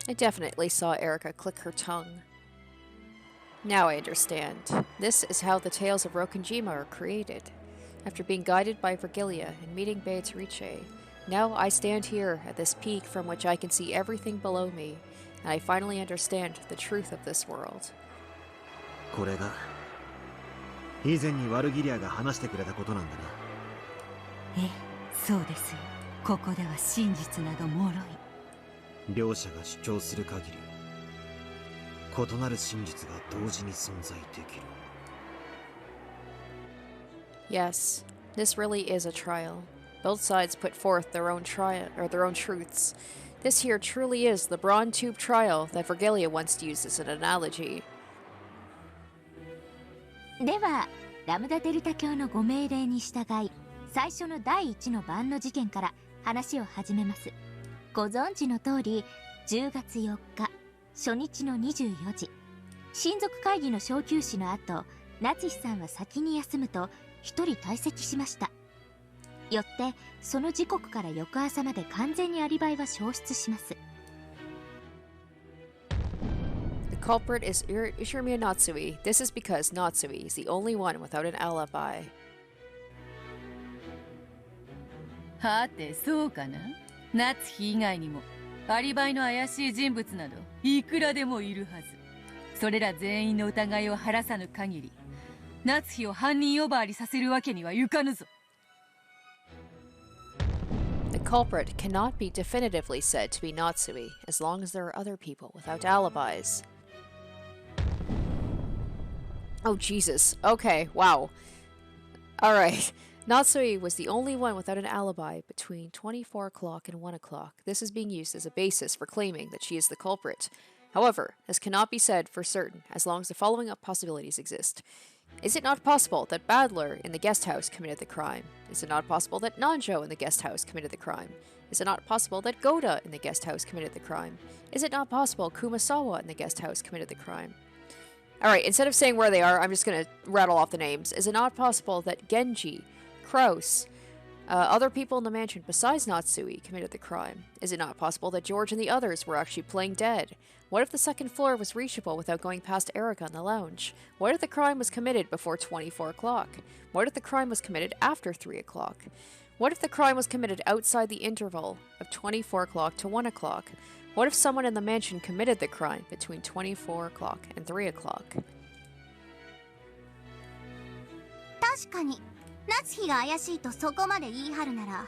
I definitely saw Erica click her tongue. Now I understand. This is how the tales of Rokonjima are created. After being guided by Virgilia and meeting Beatrice, now I stand here at this peak from which I can see everything below me, and I finally understand the truth of this world. これが以前にワルギリアが話してくれたことなんだな。ええ、そうですよ。ここでは真実など脆い。両者が主張する限り異なる真実が同時に存在できる。 Yes, this really is a trial. Both sides put forth their own their own truths. This here truly is the Braun Tube trial that Virgilia once used as an analogy. ではラムダデルタ卿のご命令に従い、最初の第1の番の事件から話を始めます。ご存知の通り、10月4日初日の24時、親族会議の小休止の後、夏日さんは先に休むと一人退席しました。よってその時刻から翌朝まで完全にアリバイは消失します。The culprit is Ushirimiya Natsui. This is because Natsui is the only one without an alibi. はて、そうかな。夏日以外にもアリバイの怪しい人物などいくらでもいるはず。それら全員の疑いを晴らさぬ限り、夏日を犯人呼ばわりさせるわけにはいかぬぞ。The culprit cannot be definitively said to be Natsui as long as there are other people without alibis. Oh Jesus. Okay, wow. Alright. Natsui was the only one without an alibi between 24 o'clock and 1 o'clock. This is being used as a basis for claiming that she is the culprit. However, this cannot be said for certain as long as the following possibilities exist. Is it not possible that Badler in the guest house committed the crime? Is it not possible that Nanjo in the guest house committed the crime? Is it not possible that Goda in the guest house committed the crime? Is it not possible Kumasawa in the guest house committed the crime? Alright, instead of saying where they are, I'm just going to rattle off the names. Is it not possible that Genji, Kraus, other people in the mansion besides Natsui committed the crime? Is it not possible that George and the others were actually playing dead? What if the second floor was reachable without going past Erica in the lounge? What if the crime was committed before 24 o'clock? What if the crime was committed after 3 o'clock? What if the crime was committed outside the interval of 24 o'clock to 1 o'clock? What if someone in the mansion committed the crime between 24 o'clock and 3 o'clock? 確かに夏日が怪しいとそこまで言い張るなら、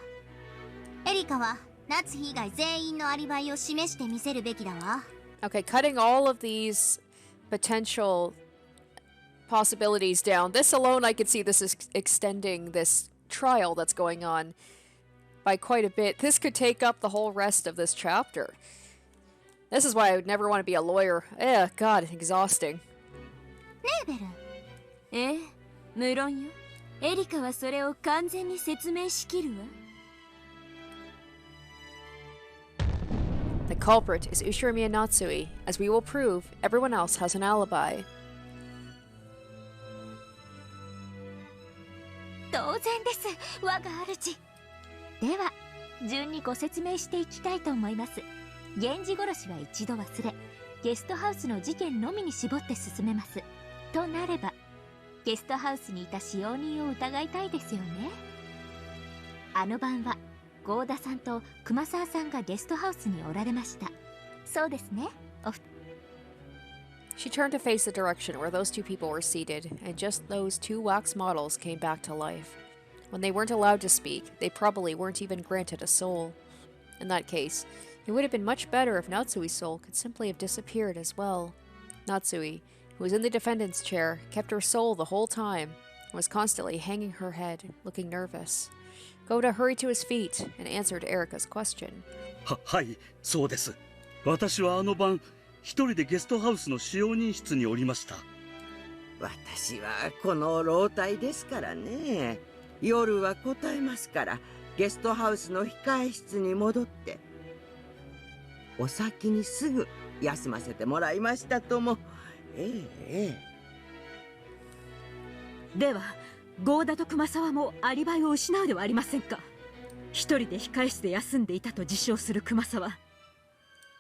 エリカは夏日以外全員のアリバイを示してみせるべきだわ。 Okay, cutting all of these potential possibilities down. This alone, I could see this is extending this trial that's going on by quite a bit. This could take up the whole rest of this chapter. This is why I would never want to be a lawyer. God, exhausting. ねえベル。ええ、無論よ。エリカはそれを完全に説明しきるわ。The culprit is Ushirimi and Natsui. As we will prove, everyone else has an alibi. 当然です、我が主。では順にご説明していきたいと思います。源氏殺しは一度忘れ、ゲストハウスの事件のみに絞って進めます。となればゲストハウスにいた使用人を疑いたいですよね。あの晩は郷田さんと熊沢さんがゲストハウスにおられました。そうですね。She turned to face the direction where those two people were seated, and just those two wax models came back to life. When they weren't allowed to speak, they probably weren't even granted a soul. In that case, it would have been much better if Natsui's soul could simply have disappeared as well. Natsui, who was in the defendant's chair, kept her soul the whole time, and was constantly hanging her head, looking nervous. Goda hurried to his feet and answered Erika's question. はい、そうです。私はあの晩一人でゲストハウスの使用人室におりました。私はこの老体ですからね。夜は答えますから、ゲストハウスの控え室に戻ってお先にすぐ休ませてもらいましたとも。では郷田と熊沢もアリバイを失うではありませんか。一人で控え室で休んでいたと自称する熊沢、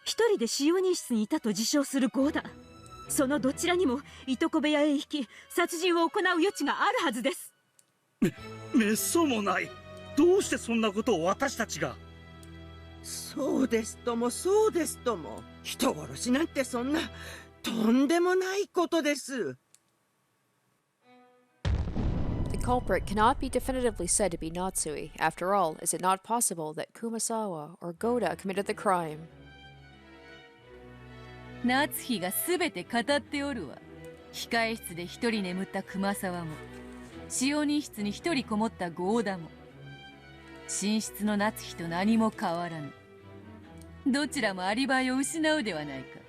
一人で使用人室にいたと自称する郷田、そのどちらにもいとこ部屋へ行き殺人を行う余地があるはずです。めっそうもない。どうしてそんなことを私たちが。そうですともそうですとも、人殺しなんてそんなとんでもないことです。The culprit cannot be definitively said to be Natsui. After all, is it not possible that Kumasawa or Goda committed the crime? 夏日が全て語っておるわ。控え室で一人眠った熊沢も、使用人室に一人こもった郷田も、寝室の夏日と何も変わらぬ。どちらもアリバイを失うではないか。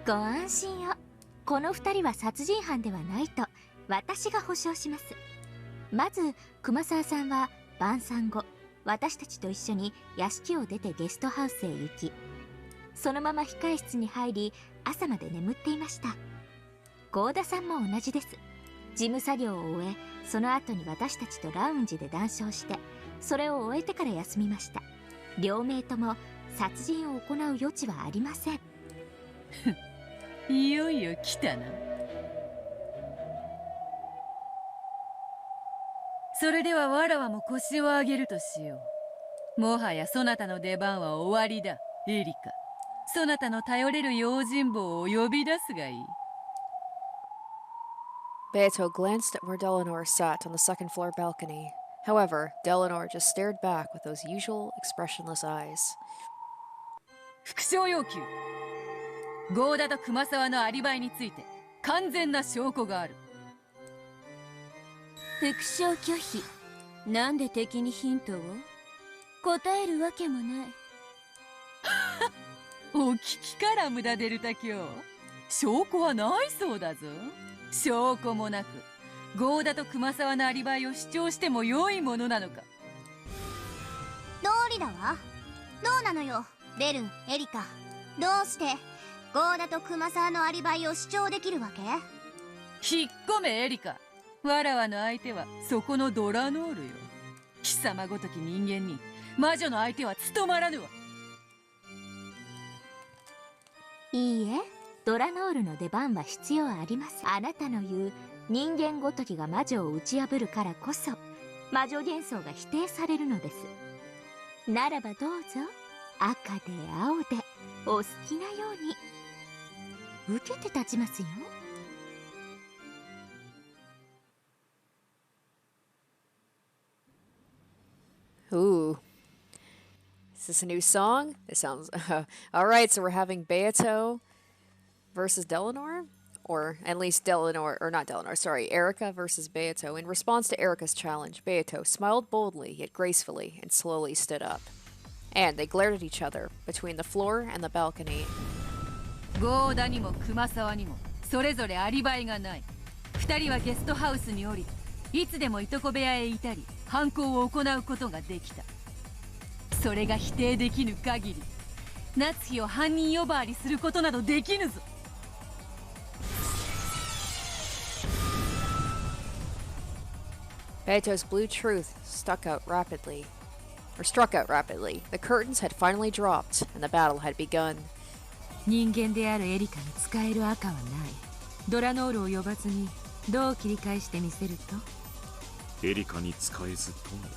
ご安心を。この二人は殺人犯ではないと私が保証します。まず熊沢さんは晩餐後、私たちと一緒に屋敷を出てゲストハウスへ行き、そのまま控え室に入り朝まで眠っていました。郷田さんも同じです。事務作業を終え、その後に私たちとラウンジで談笑して、それを終えてから休みました。両名とも殺人を行う余地はありません。いよいよ来たな。それではわらわも腰を上げるとしよう。もはやそなたの出番は終わりだ、エリカ。そなたの頼れる用心棒を呼び出すがいい。Beato glanced at where Delanor sat on the second floor balcony. However, Delanor just stared back with those usual expressionless eyes. 復唱要求。郷田と熊沢のアリバイについて完全な証拠がある。復唱拒否。なんで敵にヒントを？答えるわけもない。お聞きから無駄デルタ卿。証拠はないそうだぞ。証拠もなく郷田と熊沢のアリバイを主張しても良いものなのか。道理だわ。どうなのよベルン、エリカ。どうして郷田と熊沢のアリバイを主張できるわけ？引っ込めエリカ。わらわの相手はそこのドラノールよ。貴様ごとき人間に魔女の相手は務まらぬわ。いいえ、ドラノールの出番は必要ありません。あなたの言う人間ごときが魔女を打ち破るからこそ魔女幻想が否定されるのです。ならばどうぞ、赤で青でお好きなように受けて立ちますよ。Ooh. Is this a new song? It sounds... Alright, so we're having Beato versus Delanor? Or at least Delanor, or not Delanor, sorry, Erica versus Beato. In response to Erica's challenge, Beato smiled boldly yet gracefully and slowly stood up. And they glared at each other between the floor and the balcony. ゴーダにも熊沢にもそれぞれアリバイがない。二人はゲストハウスにおり、いつでもいとこ部屋へいたり、犯行を行うことができた。それが否定できぬ限り、夏日を犯人呼ばわりすることなどできぬぞ。Beato's blue truth struck out rapidly. The curtains had finally dropped, and the battle had begun. 人間であるエリカに使える赤はない。ドラノールを呼ばずにどう切り返してみせると？エリカに使えずとも、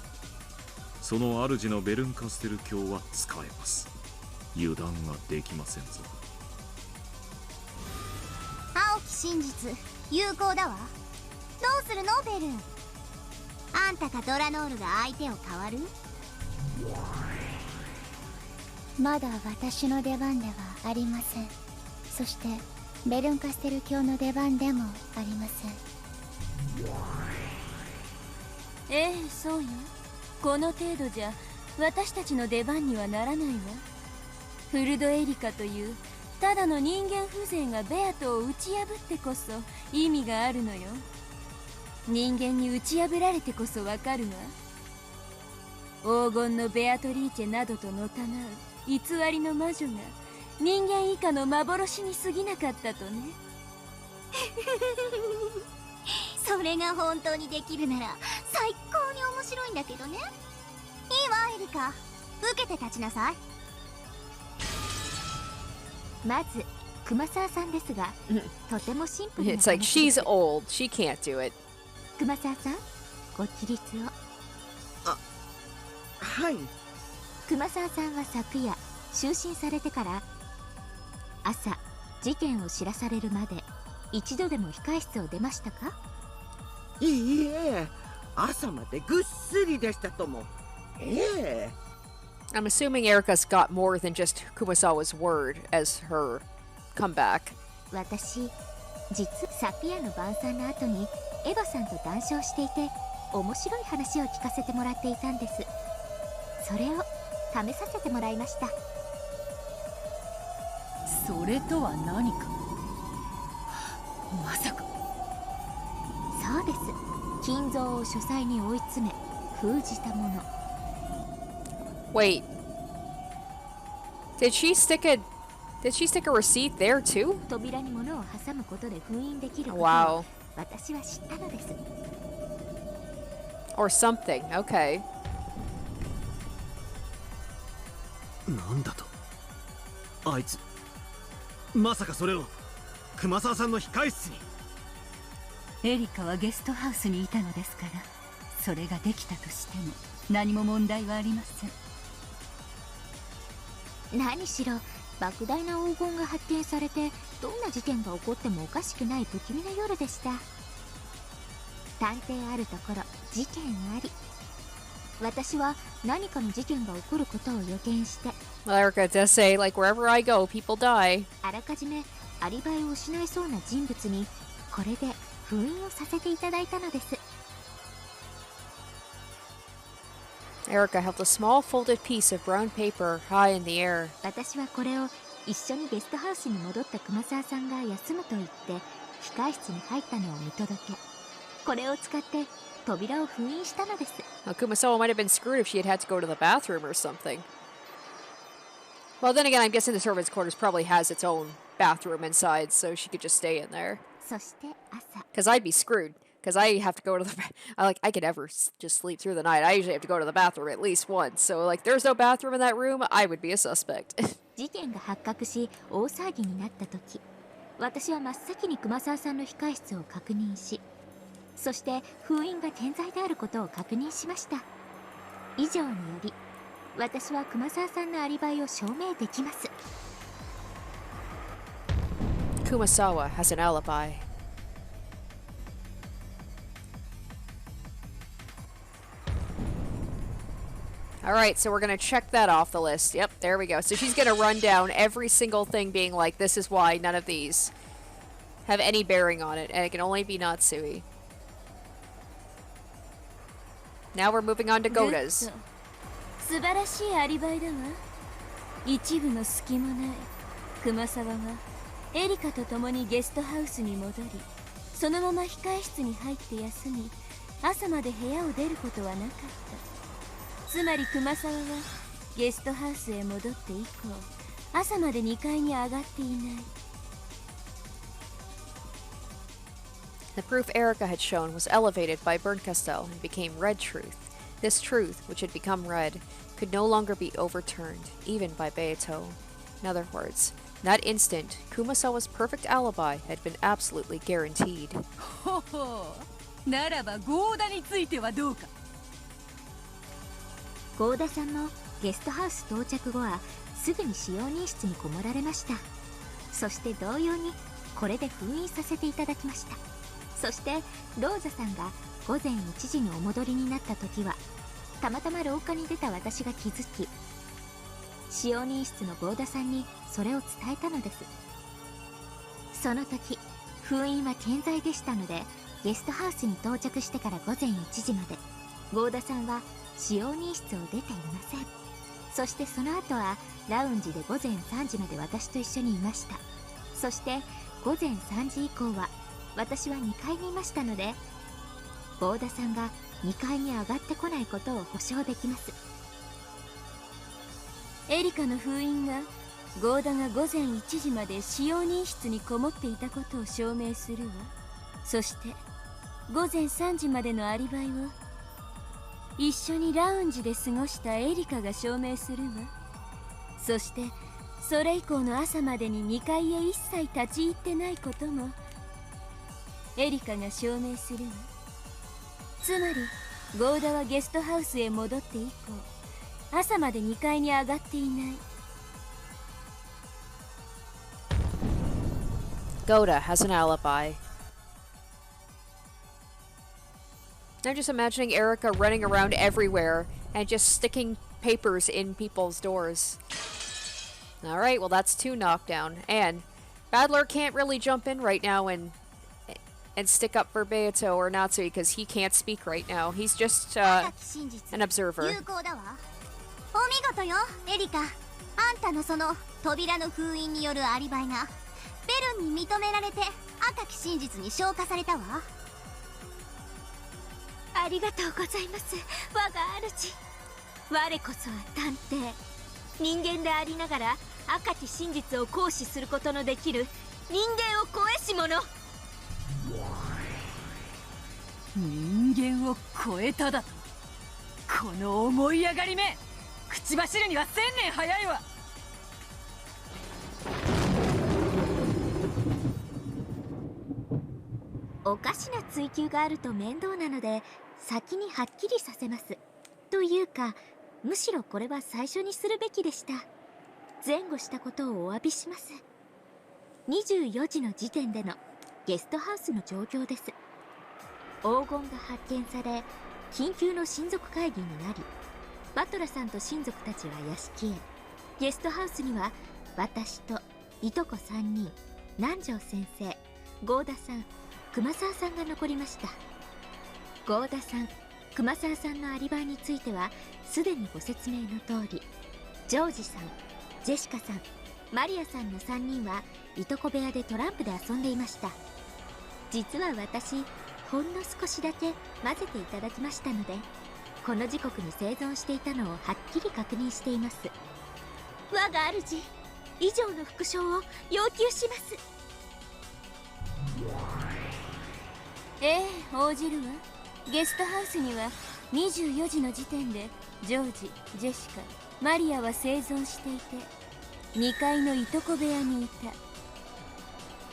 その主のベルンカステル卿は使えます。油断はできませんぞ。青き真実有効だわ。どうするのベルン。あんたかドラノールが相手を変わる？まだ私の出番ではありません。そしてベルンカステル卿の出番でもありません。ええ、そうよ。この程度じゃ私たちの出番にはならないわ。フルドエリカというただの人間風情がベアトを打ち破ってこそ意味があるのよ。人間に打ち破られてこそわかるわ。黄金のベアトリーチェなどとのたまう偽りの魔女が人間以下の幻に過ぎなかったとね。それが本当にできるなら最高に面白いんだけどね。いいわエリカ、受けて立ちなさい。まず熊沢さんですが、とてもシンプルな話です。 It's like she's old. She can't do it. 熊沢さん、ご起立を。はい。熊沢さんは昨夜就寝されてから朝事件を知らされるまで一度でも控室を出ましたか？いいえ、朝までぐっすりでしたとも。ええ。I'm assuming Erica's got more than just Kumasawa's word as her comeback. 私、実サピアの晩餐の後にエヴァさんと談笑していて面白い話を聞かせてもらっていたんです。それを試させてもらいました。それとは何か？まさか。そうです。金蔵を書斎に追い詰め封じたもの。Wait. Did she stick a receipt there too? 扉に物を挟むことで封印できることを Wow. 私は知ったのです。 Or something. Okay. なんだとあいつ、まさかそれを熊沢さんの控室に。エリカはゲストハウスにいたのですから、それができたとしても何も問題はありません。何しろ莫大な黄金が発見されてどんな事件が起こってもおかしくない不気味な夜でした。探偵あるところ事件あり。私は何かの事件が起こることを予見して、 Erica does say, like, wherever I go, people die. あらかじめアリバイを失いそうな人物にこれで封印をさせていただいたのです。 Erica held a small folded piece of brown paper high in the air. 私はこれを一緒にゲストハウスに戻った熊沢さんが休むと言って控室に入ったのを見届け、これを使って扉を封印したのです。 Well, Kumasawa might have been screwed if she had to go to the bathroom or something. Well, then again, I'm guessing the servants' quarters probably has its own bathroom inside, so she could just stay in there. そして朝、 Because I'd be screwed. Because I have to go to the... I could never just sleep through the night. I usually have to go to the bathroom at least once. So, like, there's no bathroom in that room, I would be a suspect. 事件が発覚し大騒ぎになった時、私は真っ先に熊沢さんの控室を確認し、そして封印が健在であることを確認しました。以上により私は熊沢さんのアリバイを証明できます。 Kumasawa has an alibi. Alright, so we're gonna check that off the list. Yep, there we go. So she's gonna run down every single thing being like, this is why none of these have any bearing on it, and it can only be Natsui. Now we're moving on to Goda's. 素晴らしいアリバイだわ。一部の隙もない。熊沢はエリカと共にゲストハウスに戻り、そのまま控え室に入って休み、朝まで部屋を出ることはなかった。つまり熊沢はゲストハウスへ戻って以降、朝まで2階に上がっていない。The proof Erica had shown was elevated by Bernkastel and became red truth. This truth, which had become red, could no longer be overturned, even by Beato. In other words, in that instant, Kumasawa's perfect alibi had been absolutely guaranteed. ほほう。ならばゴーダについてはどうか。ゴーダさんもゲストハウス到着後はすぐに使用人室にこもられました。そして同様にこれで封印させていただきました。そしてローザさんが午前1時にお戻りになった時はたまたま廊下に出た私が気づき、使用人室のゴーダさんにそれを伝えたのです。その時封印は健在でしたので、ゲストハウスに到着してから午前1時までゴーダさんは使用人室を出ていません。そしてその後はラウンジで午前3時まで私と一緒にいました。そして午前3時以降は私は2階にいましたので、ゴーダさんが2階に上がってこないことを保証できます。エリカの封印がゴーダが午前1時まで使用人室にこもっていたことを証明するわ。そして午前3時までのアリバイを一緒にラウンジで過ごしたエリカが証明するわ。そしてそれ以降の朝までに2階へ一切立ち入ってないこともエリカが証明するわ。つまりゴーダはゲストハウスへ戻って以降、朝まで2階に上がっていない。Goda has an alibi. I'm just imagining Erica running around everywhere and just sticking papers in people's doors. Alright, well that's 2 knockdown. And Badler can't really jump in right now and stick up for Beato or Natsui because he can't speak right now. He's just an observer. お見事よ、エリカ。あんたのその扉の封印によるアリバイがベルンに認められて赤き真実に昇華されたわ。ありがとうございます、我が主。我こそは探偵。人間でありながら赤き真実を行使することのできる人間を超えし者。人間を超えただと。この思い上がりめ、口走るには1000年早いわ。おかしな追求があると面倒なので先にはっきりさせます。というかむしろこれは最初にするべきでした。前後したことをお詫びします。24時の時点でのゲストハウスの状況です。黄金が発見され緊急の親族会議になり、バトラさんと親族たちは屋敷へ。ゲストハウスには私といとこ3人、南條先生、合田さん、熊沢さんが残りました。合田さん、熊沢さんのアリバイについてはすでにご説明の通り、ジョージさん、ジェシカさん、マリアさんの3人はいとこ部屋でトランプで遊んでいました。実は私ほんの少しだけ混ぜていただきましたので、この時刻に生存していたのをはっきり確認しています。我が主、以上の復唱を要求します。ええ、応じるわ。ゲストハウスには24時の時点でジョージ、ジェシカ、マリアは生存していて2階のいとこ部屋にいた。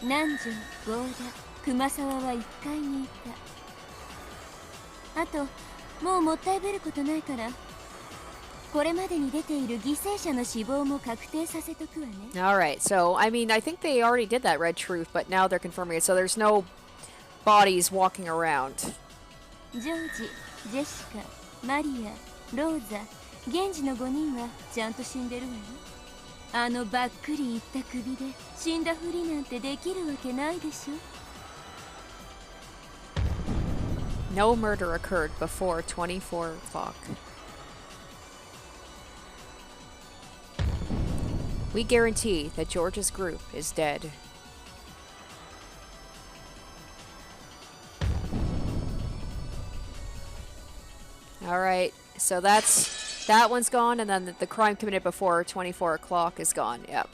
南條、合田、熊沢は1階にいた。あともうもったいぶることないからこれまでに出ている犠牲者の死亡も確定させとくわね。 Alright, so I mean, I think they already did that red truth, but now they're confirming it, so there's no bodies walking around. ジョージ、ジェシカ、マリア、ローザ、源氏の5人はちゃんと死んでるわよ。あのばっくりいった首で死んだふりなんてできるわけないでしょ。 No murder occurred before 24 o'clock. We guarantee that George's group is dead. Alright, so that one's gone, and then the crime committed before 24 o'clock is gone. Yep.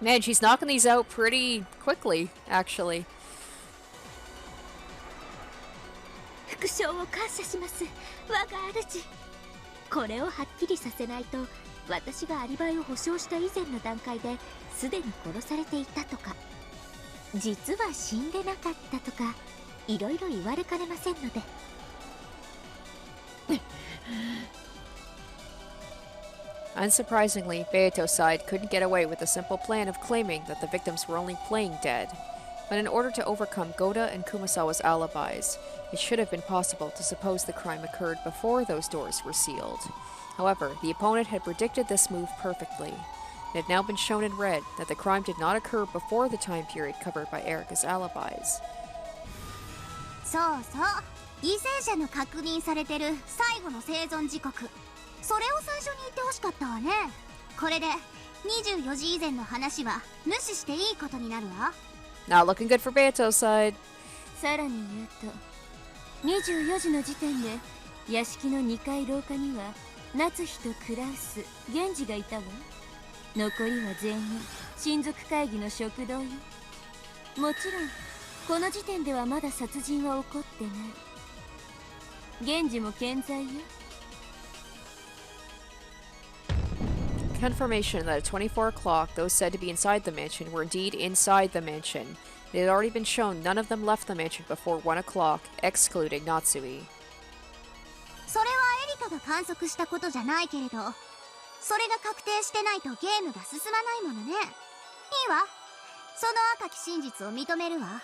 Man, she's knocking these out pretty quickly, actually. 副将を感謝します、我が主。これをはっきりさせないと、私がアリバイを保証した以前の段階ですでに殺されていたとか、実は死んでなかったとか、いろいろ言われかねませんので。Unsurprisingly, Beato's side couldn't get away with the simple plan of claiming that the victims were only playing dead. But in order to overcome Goda and Kumasawa's alibis, it should have been possible to suppose the crime occurred before those doors were sealed. However, the opponent had predicted this move perfectly. It had now been shown in red that the crime did not occur before the time period covered by Erica's alibis. そうそう、犠牲者の確認されてる最後の生存時刻、それを最初に言ってほしかったわね。これで24時以前の話は無視していいことになるわ。 Not looking good for Beato's side. さらに言うと、24時の時点で屋敷の2階廊下には夏日とクラウス、源氏がいたわ。残りは全員親族会議の食堂よ。もちろんこの時点ではまだ殺人は起こってない。源氏も健在よ。 Confirmation that at 24 o'clock, those said to be inside the mansion were indeed inside the mansion. It had already been shown none of them left the mansion before 1 o'clock, excluding Natsui. それはエリカが観測したことじゃないけれど、それが確定してないとゲームが進まないものね。いいわ、その赤き真実を認めるわ。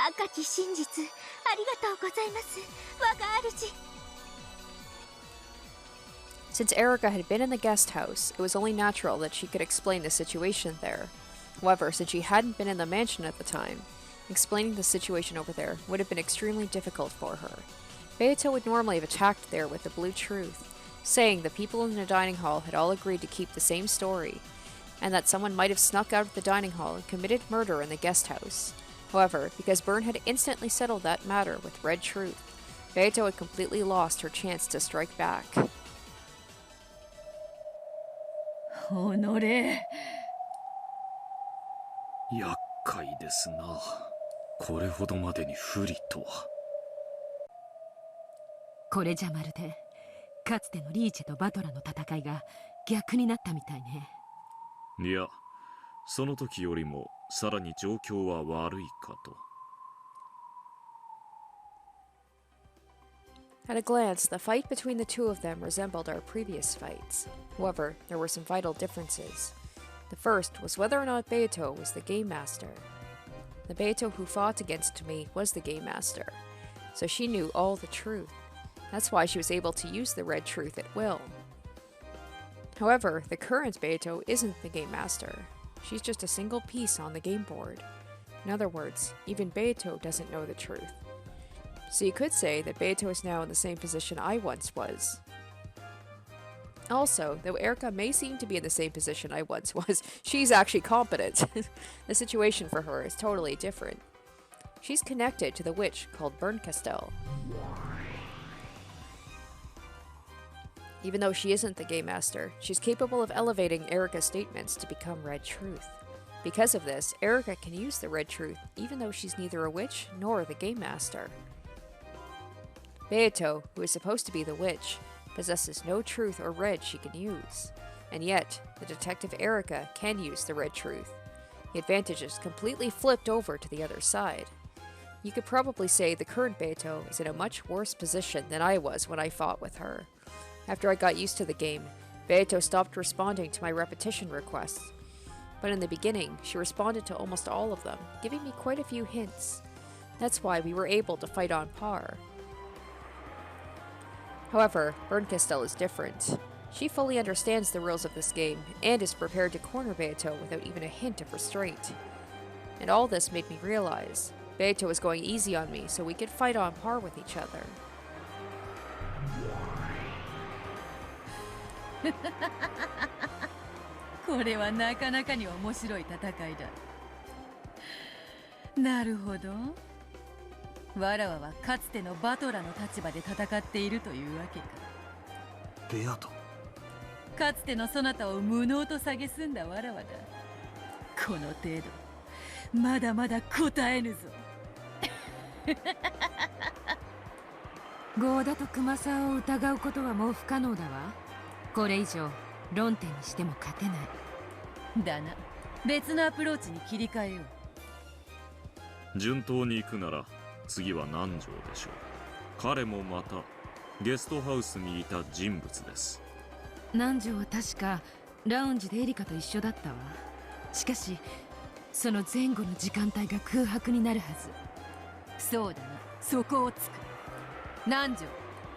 赤き真実、ありがとうございます、我が主。 Since Erica had been in the guest house, it was only natural that she could explain the situation there. However, since she hadn't been in the mansion at the time, explaining the situation over there would have been extremely difficult for her. Beato would normally have attacked there with the blue truth, saying the people in the dining hall had all agreed to keep the same story, and that someone might have snuck out of the dining hall and committed murder in the guest house. However, because Byrne had instantly settled that matter with red truth, Beato had completely lost her chance to strike back. おのれ。厄介ですな。これほどまでに不利とは。これじゃまるでかつてのリーチェとバトラの戦いが逆になったみたいね。いや、その時よりもさらに状況は悪いかと。At a glance, the fight between the two of them resembled our previous fights. However, there were some vital differences. The first was whether or not Beato was the game master. The Beato who fought against me was the game master, so she knew all the truth. That's why she was able to use the red truth at will. However, the current Beato isn't the game master. She's just a single piece on the game board. In other words, even Beato doesn't know the truth. So you could say that Beato is now in the same position I once was. Also, though Erica may seem to be in the same position I once was, she's actually competent. The situation for her is totally different. She's connected to the witch called Berncastel. Even though she isn't the game master, she's capable of elevating Erica's statements to become red truth. Because of this, Erica can use the red truth even though she's neither a witch nor the game master. Beato, who is supposed to be the witch, possesses no truth or red she can use. And yet, the detective Erica can use the red truth. The advantage is completely flipped over to the other side. You could probably say the current Beato is in a much worse position than I was when I fought with her. After I got used to the game, Beato stopped responding to my repetition requests. But in the beginning, she responded to almost all of them, giving me quite a few hints. That's why we were able to fight on par. However, Bernkastel is different. She fully understands the rules of this game and is prepared to corner Beato without even a hint of restraint. And all this made me realize Beato was going easy on me so we could fight on par with each other. これはなかなかに面白い戦いだ。なるほど。わらわはかつてのバトラの立場で戦っているというわけか。ベアト。かつてのそなたを無能と蔑んだわらわだ。この程度、まだまだ答えぬぞ。ゴーダと熊沢を疑うことはもう不可能だわ。これ以上論点にしても勝てない。だな、別のアプローチに切り替えよう。順当に行くなら次は南條でしょう。彼もまたゲストハウスにいた人物です。南條は確かラウンジでエリカと一緒だったわ。しかしその前後の時間帯が空白になるはず。そうだな、そこをつく。南條、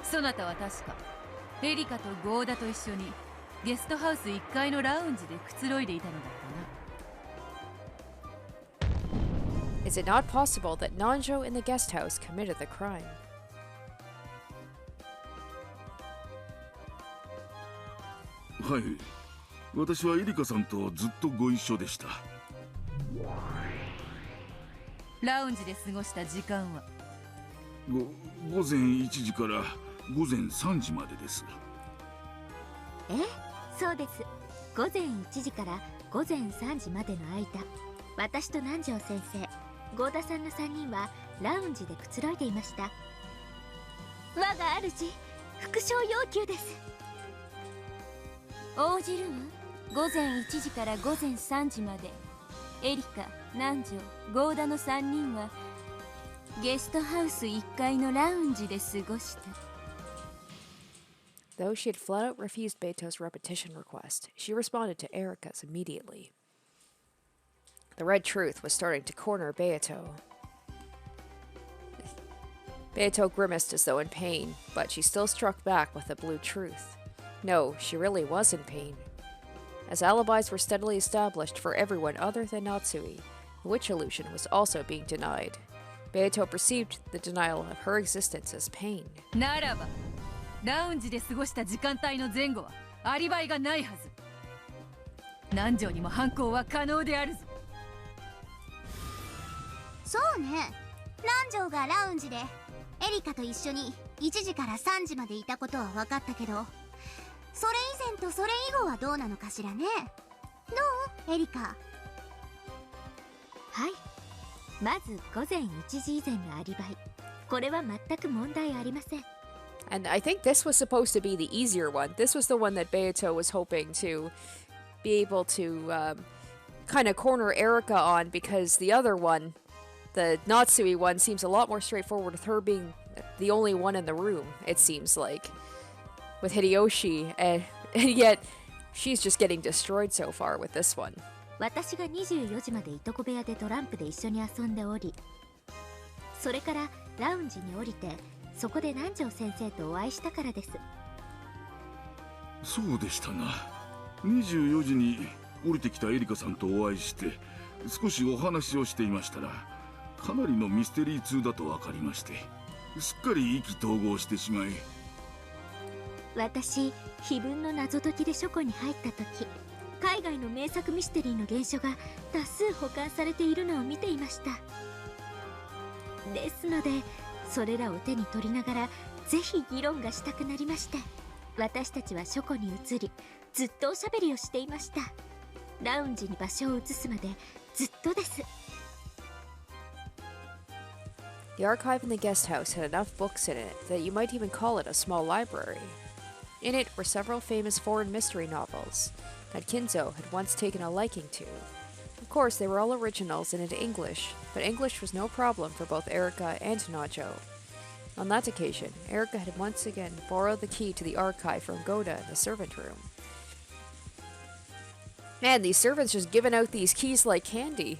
そなたは確かエリカとゴーダと一緒にゲストハウス1階のラウンジでくつろいでいたのだったな。Is it not possible that Nanjo in the guest house committed the crime? はい、私はエリカさんとずっとご一緒でした。ラウンジで過ごした時間は午前1時から午前3時までです。ええ、そうです。午前1時から午前3時までの間、私と南條先生、合田さんの3人はラウンジでくつろいでいました。我が主、復唱要求です。応じるわ。午前1時から午前3時までエリカ、南條、合田の3人はゲストハウス1階のラウンジで過ごした。Though she had flat out refused Beato's repetition request, she responded to Erika's immediately. The red truth was starting to corner Beato. Beato grimaced as though in pain, but she still struck back with the blue truth. No, she really was in pain. As alibis were steadily established for everyone other than Natsui, the witch illusion was also being denied. Beato perceived the denial of her existence as pain. ならばラウンジで過ごした時間帯の前後はアリバイがないはず。南條にも犯行は可能であるぞ。そうね、南條がラウンジでエリカと一緒に1時から3時までいたことは分かったけど、それ以前とそれ以後はどうなのかしらね。どうエリカ。はい、まず午前1時以前のアリバイ、これは全く問題ありません。And I think this was supposed to be the easier one. This was the one that Beato was hoping to be able to kind of corner Erika on, because the other one, the Natsui one, seems a lot more straightforward with her being the only one in the room, it seems like, with Hideyoshi, and yet she's just getting destroyed so far with this one. 私が24時までいとこ部屋でトランプで一緒に遊んでおり、それからラウンジに降りてそこで南條先生とお会いしたからです。そうでしたな。24時に降りてきたエリカさんとお会いして少しお話をしていましたら、かなりのミステリー通だと分かりまして、すっかり意気投合してしまい。私、碑文の謎解きで書庫に入った時、海外の名作ミステリーの原書が多数保管されているのを見ていました。ですのでそれらを手に取りながらぜひ議論がしたくなりまして、私たちは書庫に移りずっとおしゃべりをしていました。ラウンジに場所を移すまでずっとです。 The archive in the guest house had enough books in it that you might even call it a small library. In it were several famous foreign mystery novels that Kinzo had once taken a liking to. Of course, they were all originals and in English, but English was no problem for both Erika and Najo. On that occasion, Erika had once again borrowed the key to the archive from Goda in the servant room. Man, these servants just giving out these keys like candy.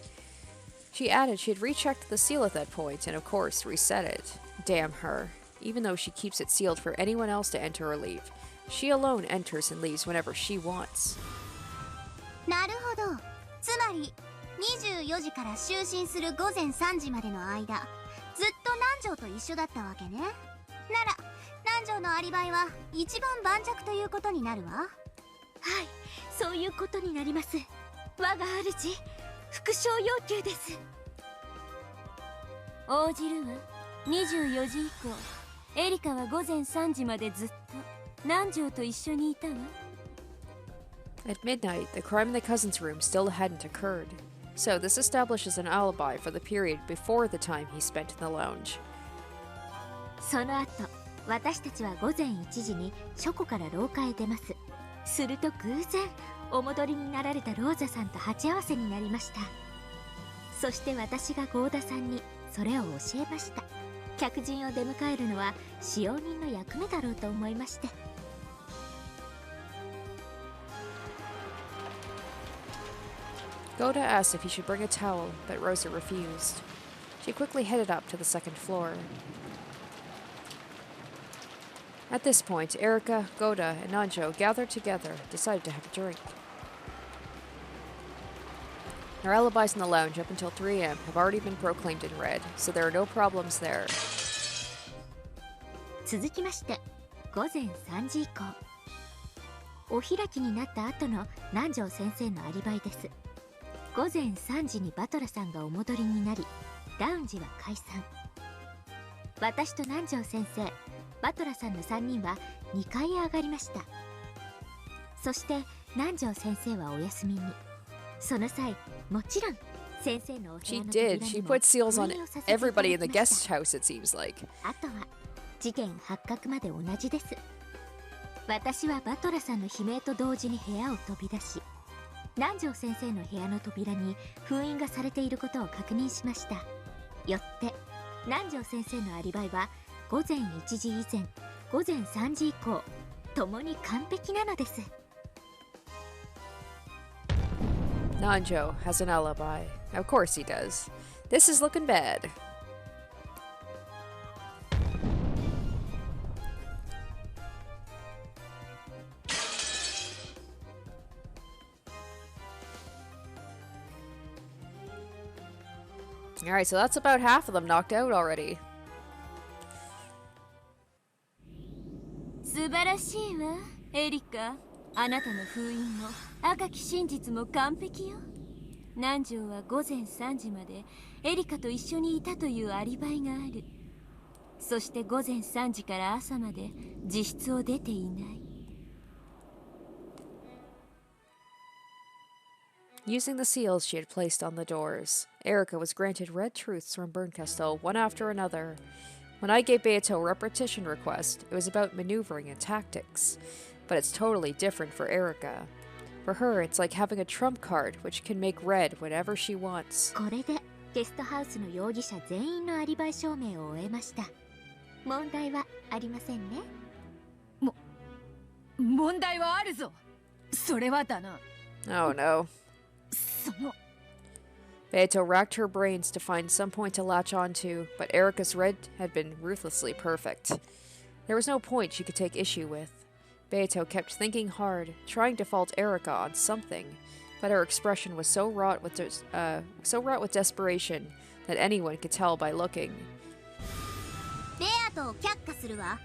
She added she had rechecked the seal at that point and, of course, reset it. Damn her. Even though she keeps it sealed for anyone else to enter or leave, she alone enters and leaves whenever she wants. なるほど。つまり24時から就寝する午前3時までの間、ずっと南條と一緒だったわけね。なら南條のアリバイは一番盤石ということになるわ。はい、そういうことになります。我が主、復唱要求です。応じるわ。24時以降、エリカは午前3時までずっと南條と一緒にいたわ。At midnight, the crime in the cousin's room still hadn't occurred, so this establishes an alibi for the period before the time he spent in the lounge. その後、私たちは午前1時に書庫から廊下へ出ます。すると偶然、お戻りになられたローザさんと鉢合わせになりました。そして私が郷田さんにそれを教えました。客人を出迎えるのは使用人の役目だろうと思いまして。Goda asked if he should bring a towel, but Rosa refused. She quickly headed up to the second floor. At this point, Erika, Goda, and Nanjo gathered together, decided to have a drink. Their alibis in the lounge up until 3 a.m. have already been proclaimed in red, so there are no problems there. 続きまして、午前3時以降。お開きになった後の南條先生のアリバイです。午前3時にバトラさんがお戻りになり、ラウンジは解散。私と南條先生、バトラさんの3人は2階へ上がりました。そして南條先生はお休みに。その際、もちろん先生のお部屋の扉にも She put seals on everybody in the guest house, it seems like. あとは事件発覚まで同じです。私はバトラさんの悲鳴と同時に部屋を飛び出し、南條先生の部屋の扉に封印がされていることを確認しました。よって南條先生のアリバイは午前1時以前、午前3時以降、ともに完璧なのです。Nanjo has an alibi. Of course he does. This is looking bad. Alright, so that's about half of them knocked out already. 素晴らしいわ、エリカ。あなたの封印も赤き真実も完璧よ。南條は午前3時までエリカと一緒にいたというアリバイがある。そして午前3時から朝まで自室を出ていない。Using the seals she had placed on the doors, Erika was granted red truths from Bernkastel one after another. When I gave Beato a repetition request, it was about maneuvering and tactics. But it's totally different for Erika. For her, it's like having a trump card, which can make red whenever she wants. これでゲストハウスの容疑者全員のアリバイ証明を終えました。問題はありませんね。問題はあるぞ。それはだな。Oh no. その Beato racked her brains to find some point to latch onto, but Erika's red had been ruthlessly perfect. There was no point she could take issue with. Beato kept thinking hard, trying to fault Erika on something, but her expression was so wrought with desperation that anyone could tell by looking. ベアトを却下するわ。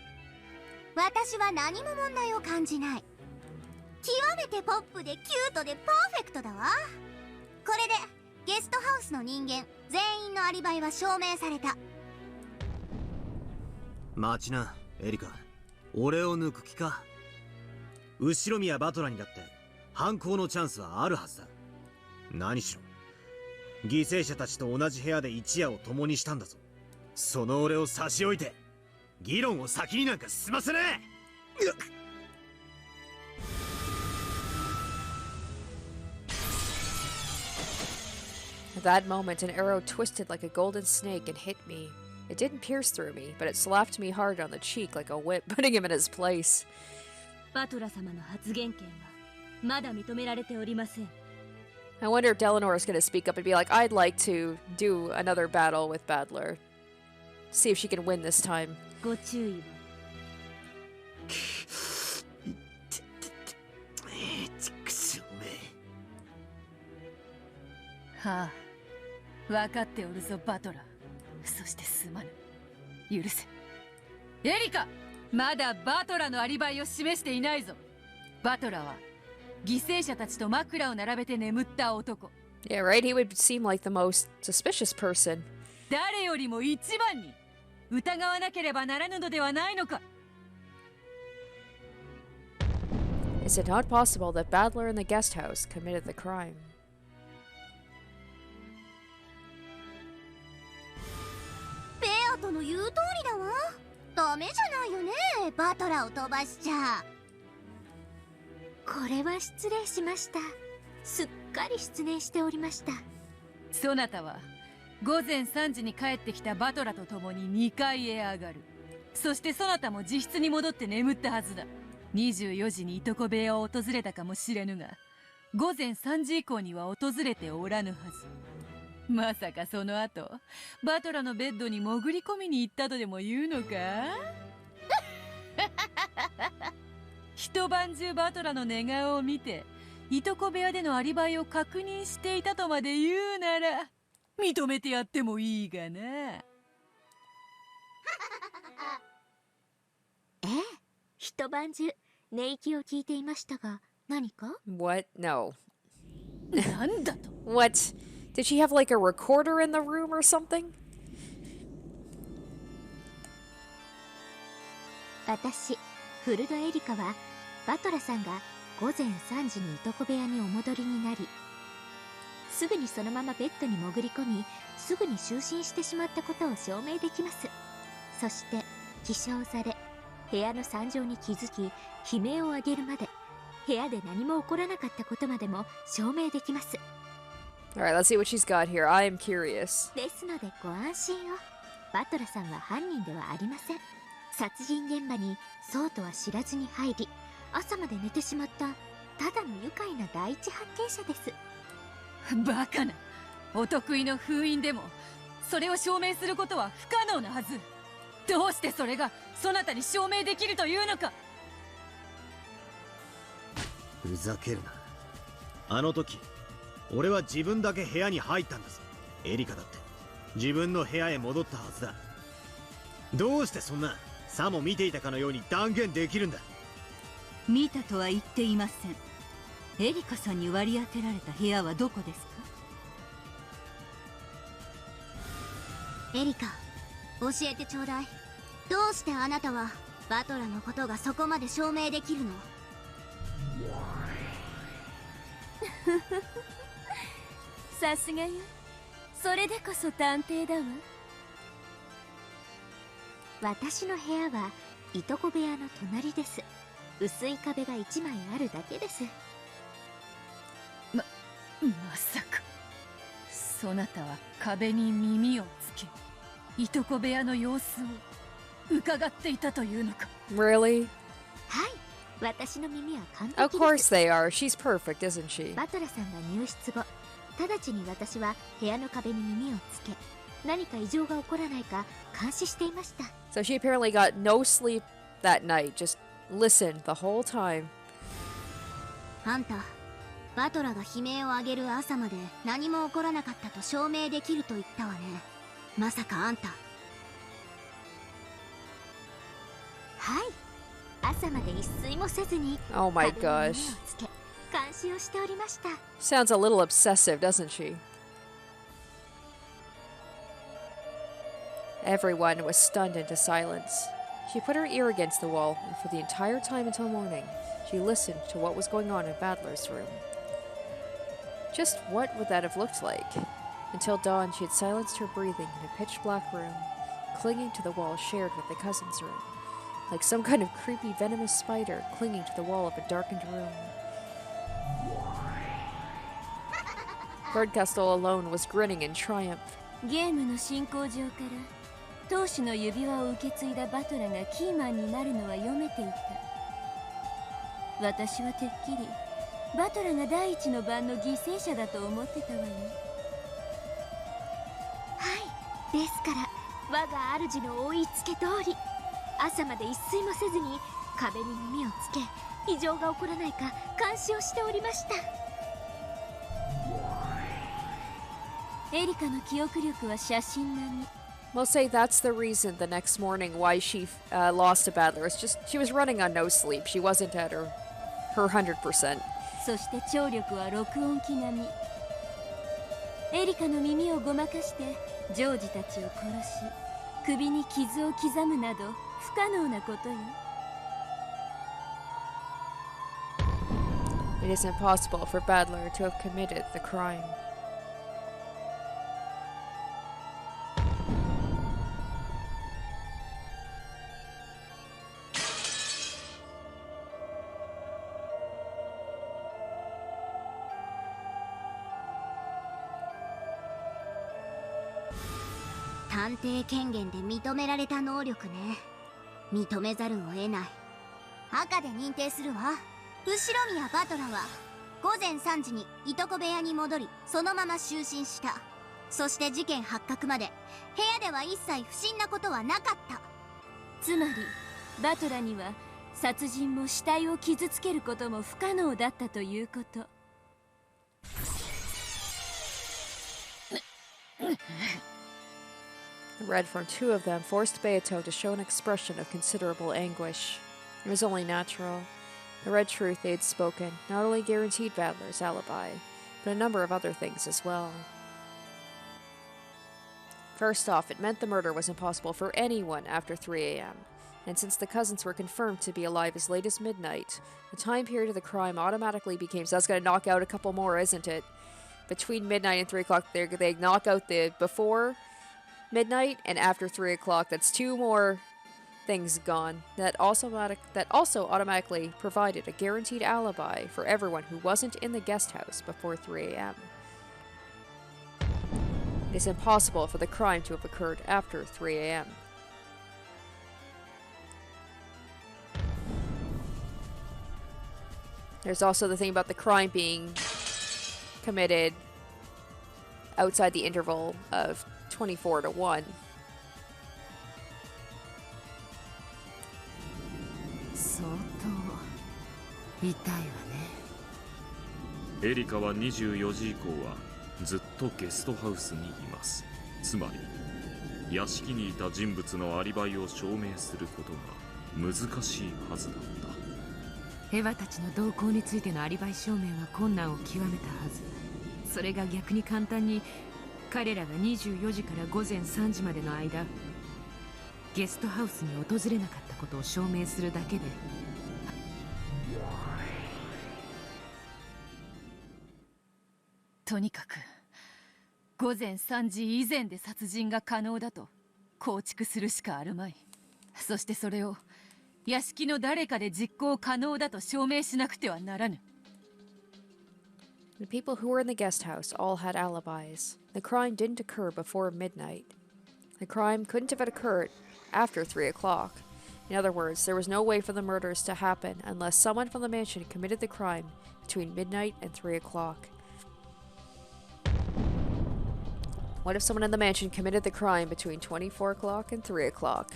私は何も問題を感じない。極めてポップでキュートでパーフェクトだわ。これでゲストハウスの人間全員のアリバイは証明された。待ちな、エリカ。俺を抜く気か。後ろ宮バトラにだって犯行のチャンスはあるはずだ。何しろ犠牲者たちと同じ部屋で一夜を共にしたんだぞ。その俺を差し置いて議論を先になんか進ませねえ。At that moment, an arrow twisted like a golden snake and hit me. It didn't pierce through me, but it slapped me hard on the cheek like a whip, putting him in his place. バトラ様の発言権はまだ認められておりません。I wonder if Delanor is going to speak up and be like, I'd like to do another battle with Badler. See if she can win this time. ご注意を。はあ、分かっておるぞバトラー。そしてすまぬ。許せ。エリカ、まだバトラのアリバイを示していないぞ。バトラは犠牲者たちと枕を並べて眠った男。Yeah, right? He would seem like the most suspicious person. 誰よりも一番に疑わなければならぬのではないのか。Is it not possible that Badler in the guest house committed the crime? ベアトの言う通りだわ。ダメじゃないよね、バトラを飛ばしちゃ。これは失礼しました。すっかり失念しておりました。そなたは午前3時に帰ってきたバトラと共に2階へ上がる。そしてそなたも自室に戻って眠ったはずだ。24時にいとこ部屋を訪れたかもしれぬが、午前3時以降には訪れておらぬはず。まさかその後バトラのベッドに潜り込みに行ったとでも言うのか？一晩中バトラの寝顔を見ていとこ部屋でのアリバイを確認していたとまで言うなら認めてやってもいいがな。ええ、一晩中寝息を聞いていましたが、何か？ What? No. なんだと？ What? Did she have like a recorder in the room or something? 私、フルドエリカはバトラさんが午前3時にいとこ部屋にお戻りになり、すぐにそのままベッドに潜り込み、すぐに就寝してしまったことを証明できます。そして起床され、部屋の惨状に気づき悲鳴を上げるまで、部屋で何も起こらなかったことまでも証明できます。 Alright, let's see what she's got here. I am curious. ですのでご安心を。バトラさんは犯人ではありません。殺人現場にそうとは知らずに入り、朝まで寝てしまったただの愉快な第一発見者です。バカな。お得意の封印でもそれを証明することは不可能なはず。どうしてそれがそなたに証明できるというのか。ふざけるな。あの時俺は自分だけ部屋に入ったんだぞ。エリカだって自分の部屋へ戻ったはずだ。どうしてそんなさも見ていたかのように断言できるんだ。見たとは言っていません。エリカさんに割り当てられた部屋はどこですか？エリカ、教えてちょうだい。どうしてあなたはバトラのことがそこまで証明できるの？さすがよ。それでこそ探偵だわ。私の部屋はいとこ部屋の隣です。薄い壁が1枚あるだけです。まさかそなたは壁に耳をつけ、いとこ部屋の様子を伺っていたというのか？ Really? はい、私の耳は完璧です。 Of course they are. She's perfect, isn't she? バトラさんが入室後、直ちに私は部屋の壁に耳をつけ、何か異常が起こらないか監視していました。 So she apparently got no sleep that night. Just listened the whole time. あんた、バトラが悲鳴を上げる朝まで何も起こらなかったと証明できると言ったわね。まさかあんた。はい、朝まで一睡もせずに Oh my 壁に耳を gosh. つけ、監視をしておりました。 Sounds a little obsessive, doesn't she? Everyone was stunned into silence. She put her ear against the wall, and for the entire time until morning, she listened to what was going on in Badler's room. Just what would that have looked like? Until dawn, she had silenced her breathing in a pitch-black room, clinging to the wall shared with the cousin's room, like some kind of creepy venomous spider clinging to the wall of a darkened room. Birdcastle alone was grinning in triumph. ゲームの進行上から当主の指輪を受け継いだバトラがキーマンになるのは読めていた。私はてっきりバトラが第一の番の犠牲者だと思ってたわよ。はい、ですから我が主の追いつけ通り、朝まで一睡もせずに壁に耳をつけ、異常が起こらないか監視をしておりました。エリカの記憶力は写真並み。We'll say that's the reason the next morning why she lost to Battler. It's just she was running on no sleep. She wasn't at her 100%. そして聴力は録音機並み。エリカの耳をごまかしてジョージたちを殺し、首に傷を刻むなど不可能なことよ。It is impossible for Battler to have committed the crime.「探偵権限で認められた能力ね。認めざるを得ない。赤で認定するわ。後宮バトラは午前3時にいとこ部屋に戻り、そのまま就寝した。そして事件発覚まで部屋では一切不審なことはなかった。つまりバトラには殺人も死体を傷つけることも不可能だったということ。The red from two of them forced Beato to show an expression of considerable anguish. It was only natural. The red truth they had spoken not only guaranteed Battler's alibi, but a number of other things as well. First off, it meant the murder was impossible for anyone after 3 a.m., and since the cousins were confirmed to be alive as late as midnight, the time period of the crime automatically became, so that's going to knock out a couple more, isn't it? Between midnight and 3 o'clock, they knock out the before midnight and after 3 o'clock. That's 2 more things gone. That also automatically provided a guaranteed alibi for everyone who wasn't in the guest house before 3 a.m. It is impossible for the crime to have occurred after 3 a.m. There's also the thing about the crime being committed outside the interval of 24 to 1. 相当痛いわね。エリカは24時以降はずっとゲストハウスにいます。つまり屋敷にいた人物のアリバイを証明することが難しいはずだった。エヴァたちの動向についてのアリバイ証明は困難を極めたはず。それが逆に簡単に彼らが24時から午前3時までの間ゲストハウスに訪れなかったことを証明するだけで、とにかく午前3時以前で殺人が可能だと構築するしかあるまい。そしてそれを屋敷の誰かで実行可能だと証明しなくてはならぬ。The people who were in the guest house all had alibis. The crime didn't occur before midnight. The crime couldn't have occurred after 3 o'clock. In other words, there was no way for the murders to happen unless someone from the mansion committed the crime between midnight and 3 o'clock. What if someone in the mansion committed the crime between 24 o'clock and 3 o'clock?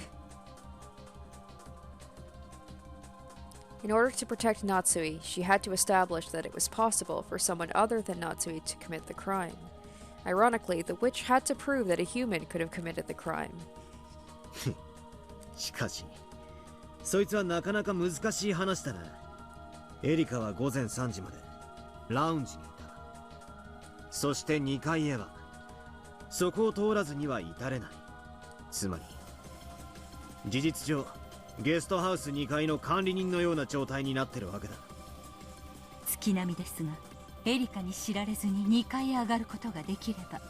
In order to protect Natsui, she had to establish that it was possible for someone other than Natsui to commit the crime. Ironically, the witch had to prove that a human could have committed the crime. しかし、そいつはなかなか難しい話だな。エリカは午前3時までラウンジにいた。そして2階へはそこを通らずには至れない。つまり事実上ゲストハウス2階の管理人のような状態になってるわけだ。月並みですが、エリカに知られずに2階へ上がることができれば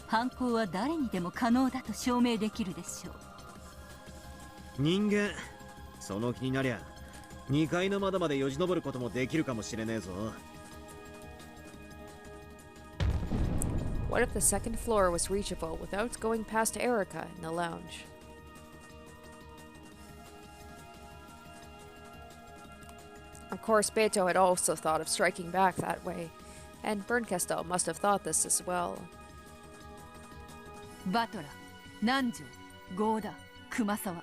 犯行は誰にでも可能だと証明できるでしょう。人間その気になりゃ2階の窓までよじ登ることもできるかもしれねえぞ。What if the second floor was reachable without going past Erica in the lounge? Of course, Beto had also thought of striking back that way, and Bernkastel must have thought this as well. バトラ、南條、郷田、熊沢、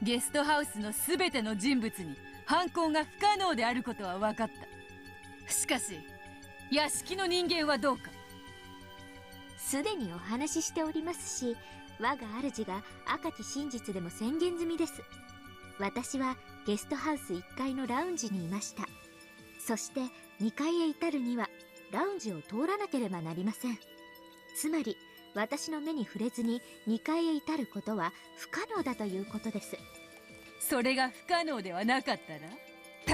ゲストハウスのすべての人物に犯行が不可能であることは分かった。しかし、屋敷の人間はどうか。すでにお話ししておりますし、我が主が赤き真実でも宣言済みです。私はゲストハウス1階のラウンジにいました。そして2階へ至るにはラウンジを通らなければなりません。つまり私の目に触れずに2階へ至ることは不可能だということです。それが不可能ではなかった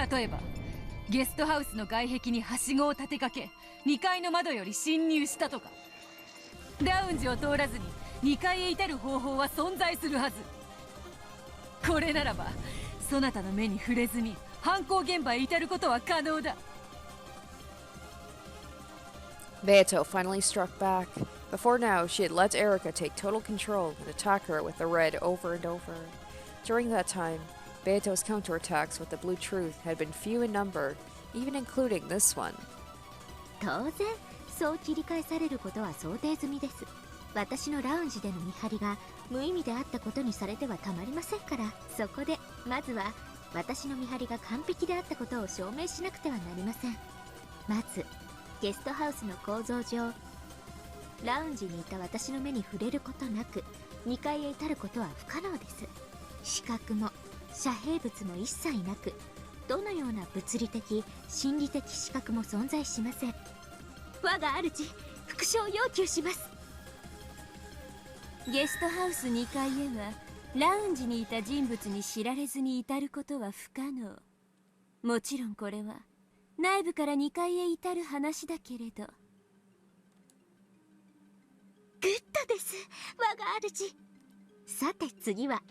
ら、例えばゲストハウスの外壁にはしごを立てかけ2階の窓より侵入したとか。ラウンジを通らずに2階へ至る方法は存在するはず。これならばそなたの目に触れずに犯行現場へ至ることは可能だ。Beato finally struck back. Before now, she had let Erika take total control and attack her with the red over and over. During that time, Beato's counterattacks with the blue truth had been few in number, even including this one. 当然、そう切り返されることは想定済みです。私のラウンジでの見張りが無意味であったことにされてはたまりませんから、そこでまずは私の見張りが完璧であったことを証明しなくてはなりません。まずゲストハウスの構造上、ラウンジにいた私の目に触れることなく2階へ至ることは不可能です。視覚も遮蔽物も一切なく、どのような物理的心理的視覚も存在しません。我が主、復唱を要求します。ゲストハウス2階へはラウンジにいた人物に知られずに至ることは不可能。もちろんこれは内部から2階へ至る話だけれど。グッドです、我が主。さて次は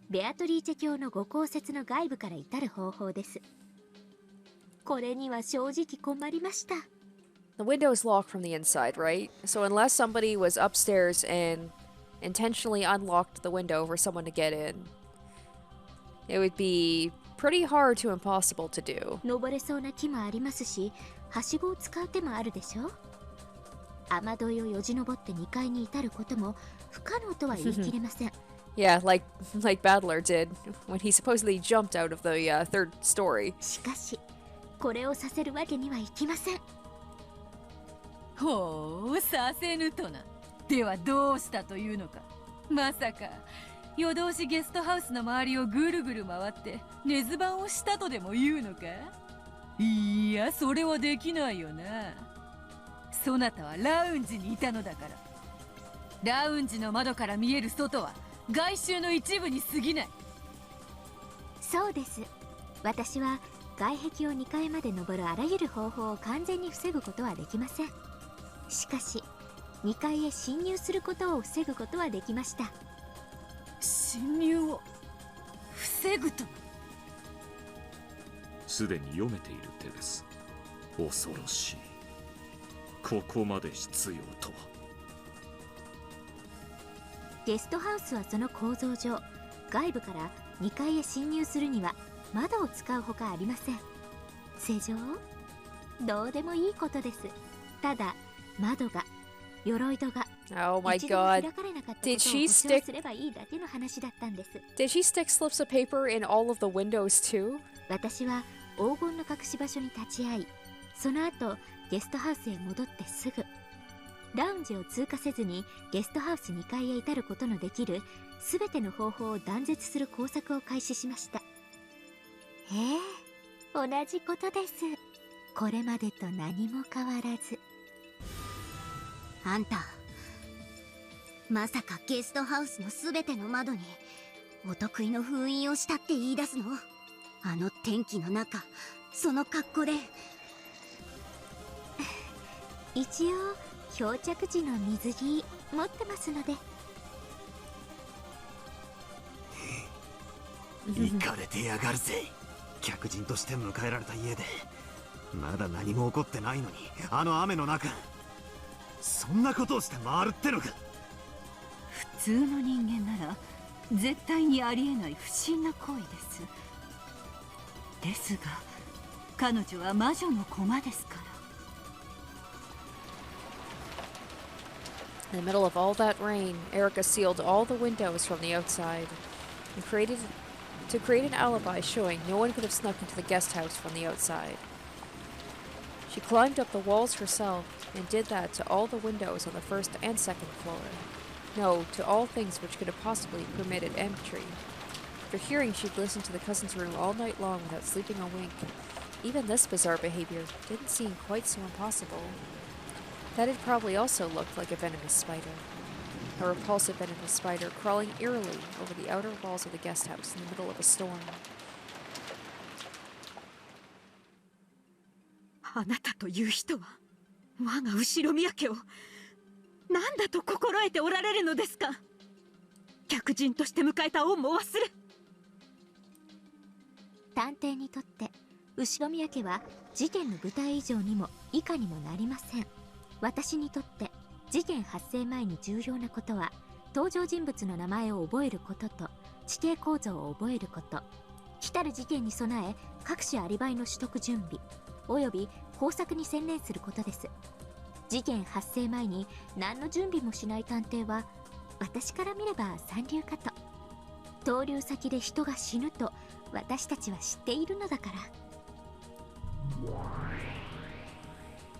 ベアトリーチェ教のご公設の外部から至る方法です。これには正直困りました。The window is locked from the inside, right? So unless somebody was upstairs and intentionally unlocked the window for someone to get in, it would be pretty hard to impossible to do. 登れそうな木もありますし、はしごを使う手もあるでしょ。雨どいをよじ登って2階に至ることも不可能とは言い切れません。Yeah, like Battler did when he supposedly jumped out of the third story. しかし、これをさせるわけにはいきません。ほう、させぬとな。ではどうしたというのか。まさか夜通しゲストハウスの周りをぐるぐる回って根津番をしたとでも言うのか。いや、それはできないよな。そなたはラウンジにいたのだから。ラウンジの窓から見える外は外周の一部に過ぎない。そうです。私は外壁を2階まで登るあらゆる方法を完全に防ぐことはできません。しかし2階へ侵入することを防ぐことはできました。侵入を防ぐと。すでに読めている手です。恐ろしい。ここまで必要とは。ゲストハウスはその構造上、外部から2階へ侵入するには窓を使うほかありません。正常？どうでもいいことです。ただ窓が、鎧戸が Oh my 一度も開 god. かれなかったことを Did 保 she 証 stick すればいいだけの話だったんです。Did she stick slips of paper in all of the windows too? 私は黄金の隠し場所に立ち会い、その後ゲストハウスへ戻ってすぐラウンジを通過せずにゲストハウス2階へ至ることのできるすべての方法を断絶する工作を開始しました。同じことです。これまでと何も変わらず。あんた、まさかゲストハウスのすべての窓にお得意の封印をしたって言い出すの？あの天気の中、その格好で。一応漂着時の水着持ってますので。イかれてやがるぜ。客人として迎えられた家でまだ何も起こってないのに、あの雨の中そんなことをして回るってのか。普通の人間なら絶対にありえない不審な行為です。ですが彼女は魔女の駒ですから。 In the middle of all that rain, Erica sealed all the windows from the outside and create an alibi showing no one could have snuck into the guest house from the outside. She climbed up the walls herself and did that to all the windows on the first and second floor. No, to all things which could have possibly permitted entry. After hearing she'd listened to the cousin's room all night long without sleeping a wink, even this bizarre behavior didn't seem quite so impossible. That had probably also looked like a venomous spider. A repulsive venomous spider crawling eerily over the outer walls of the guest house in the middle of a storm. あなたという人は我が後ろ宮家を何だと心得ておられるのですか。客人として迎えた恩も忘れ。探偵にとって後宮家は事件の舞台以上にも以下にもなりません。私にとって事件発生前に重要なことは登場人物の名前を覚えることと地形構造を覚えること、来たる事件に備え各種アリバイの取得準備および工作に専念することです。事件発生前に何の準備もしない探偵は私から見れば三流かと。逗留先で人が死ぬと私たちは知っているのだから。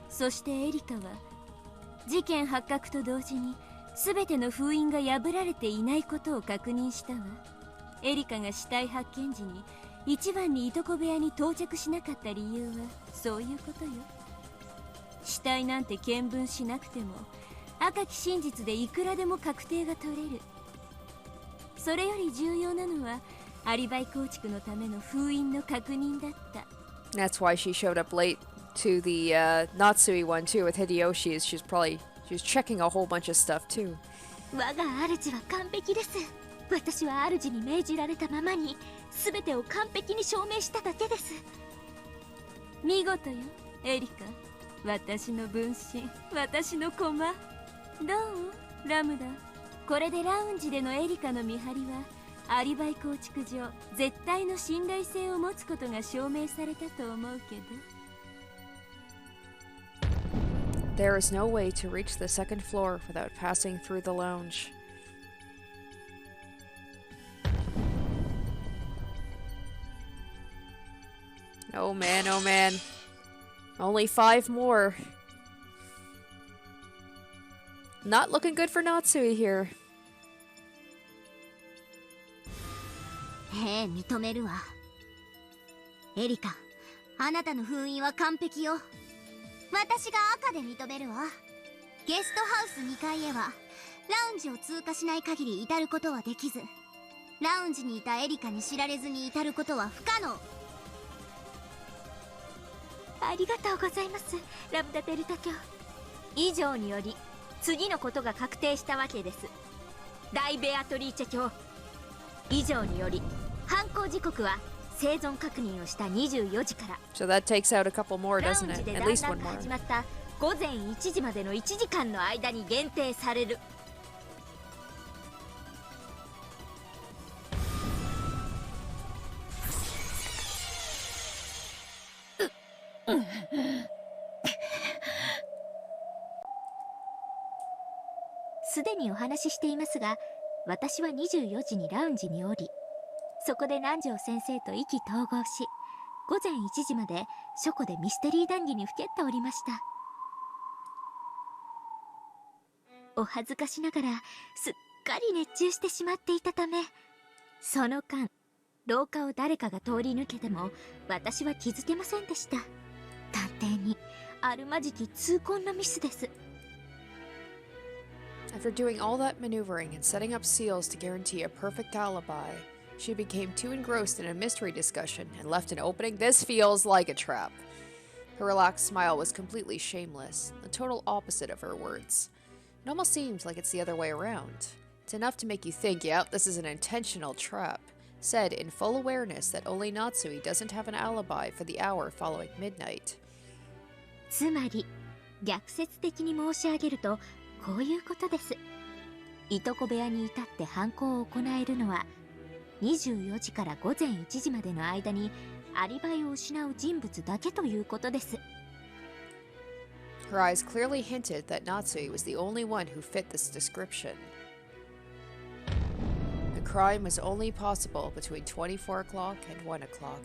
そしてエリカは事件発覚と同時に全ての封印が破られていないことを確認したわ。エリカが死体発見時に一番にいとこ部屋に到着しなかった理由はそういうことよ。死体なんて見分しなくても赤き真実でいくらでも確定が取れる。それより重要なのはアリバイ構築のための封印の確認だった。 That's why she showed up late to the Natsui one too with Hideyoshi. She was checking a whole bunch of stuff too. 我が主は完璧です。私は主に命じられたままに全てを完璧に証明しただけです。見事よエリカ。私の分身、私の駒。どうラムダ。これでラウンジでのエリカの見張りはアリバイ構築上絶対の信頼性を持つことが証明されたと思うけど。 There is no way to reach the second floor without passing through the lounge. Oh man, oh man. Only 5 more. Not looking good for Natsui here. ええ、認めるわ。エリカ、あなたの封印は完璧よ。私が赤で認めるわ。ゲストハウス2階へはラウンジを通過しない限り至ることはできず、ラウンジにいたエリカに知られずに至ることは不可能。ありがとうございます、ラムダデルタ卿。以上により次のことが確定したわけです。大ベアトリーチェ卿、以上により犯行時刻は生存確認をした24時から、 So that takes out a couple more, ラウ doesn't ンジ it? で At だん least だ one んと more. 始まった午前1時までの1時間の間に限定される。すでにお話ししていますが、私は24時にラウンジに降り、そこで南條先生と意気投合し、午前1時まで書庫でミステリー談義にふけっておりました。お恥ずかしながらすっかり熱中してしまっていたため、その間廊下を誰かが通り抜けても私は気づけませんでした。探偵にあるまじき痛恨のミスです。 After doing all that maneuvering and setting up seals to guarantee a perfect alibi, she became too engrossed in a mystery discussion and left an opening. This feels like a trap. Her relaxed smile was completely shameless, the total opposite of her words. It almost seems like it's the other way around. It's enough to make you think, yeah, this is an intentional trap, said in full awareness that only Natsui doesn't have an alibi for the hour following midnight. つまり逆説的に申し上げるとこういうことです。いとこ部屋に至って犯行を行えるのは24時から午前1時までの間にアリバイを失う人物だけということです。 Her eyes clearly hinted that Natsui was the only one who fit this description. The crime was only possible between 24 o'clock and 1 o'clock.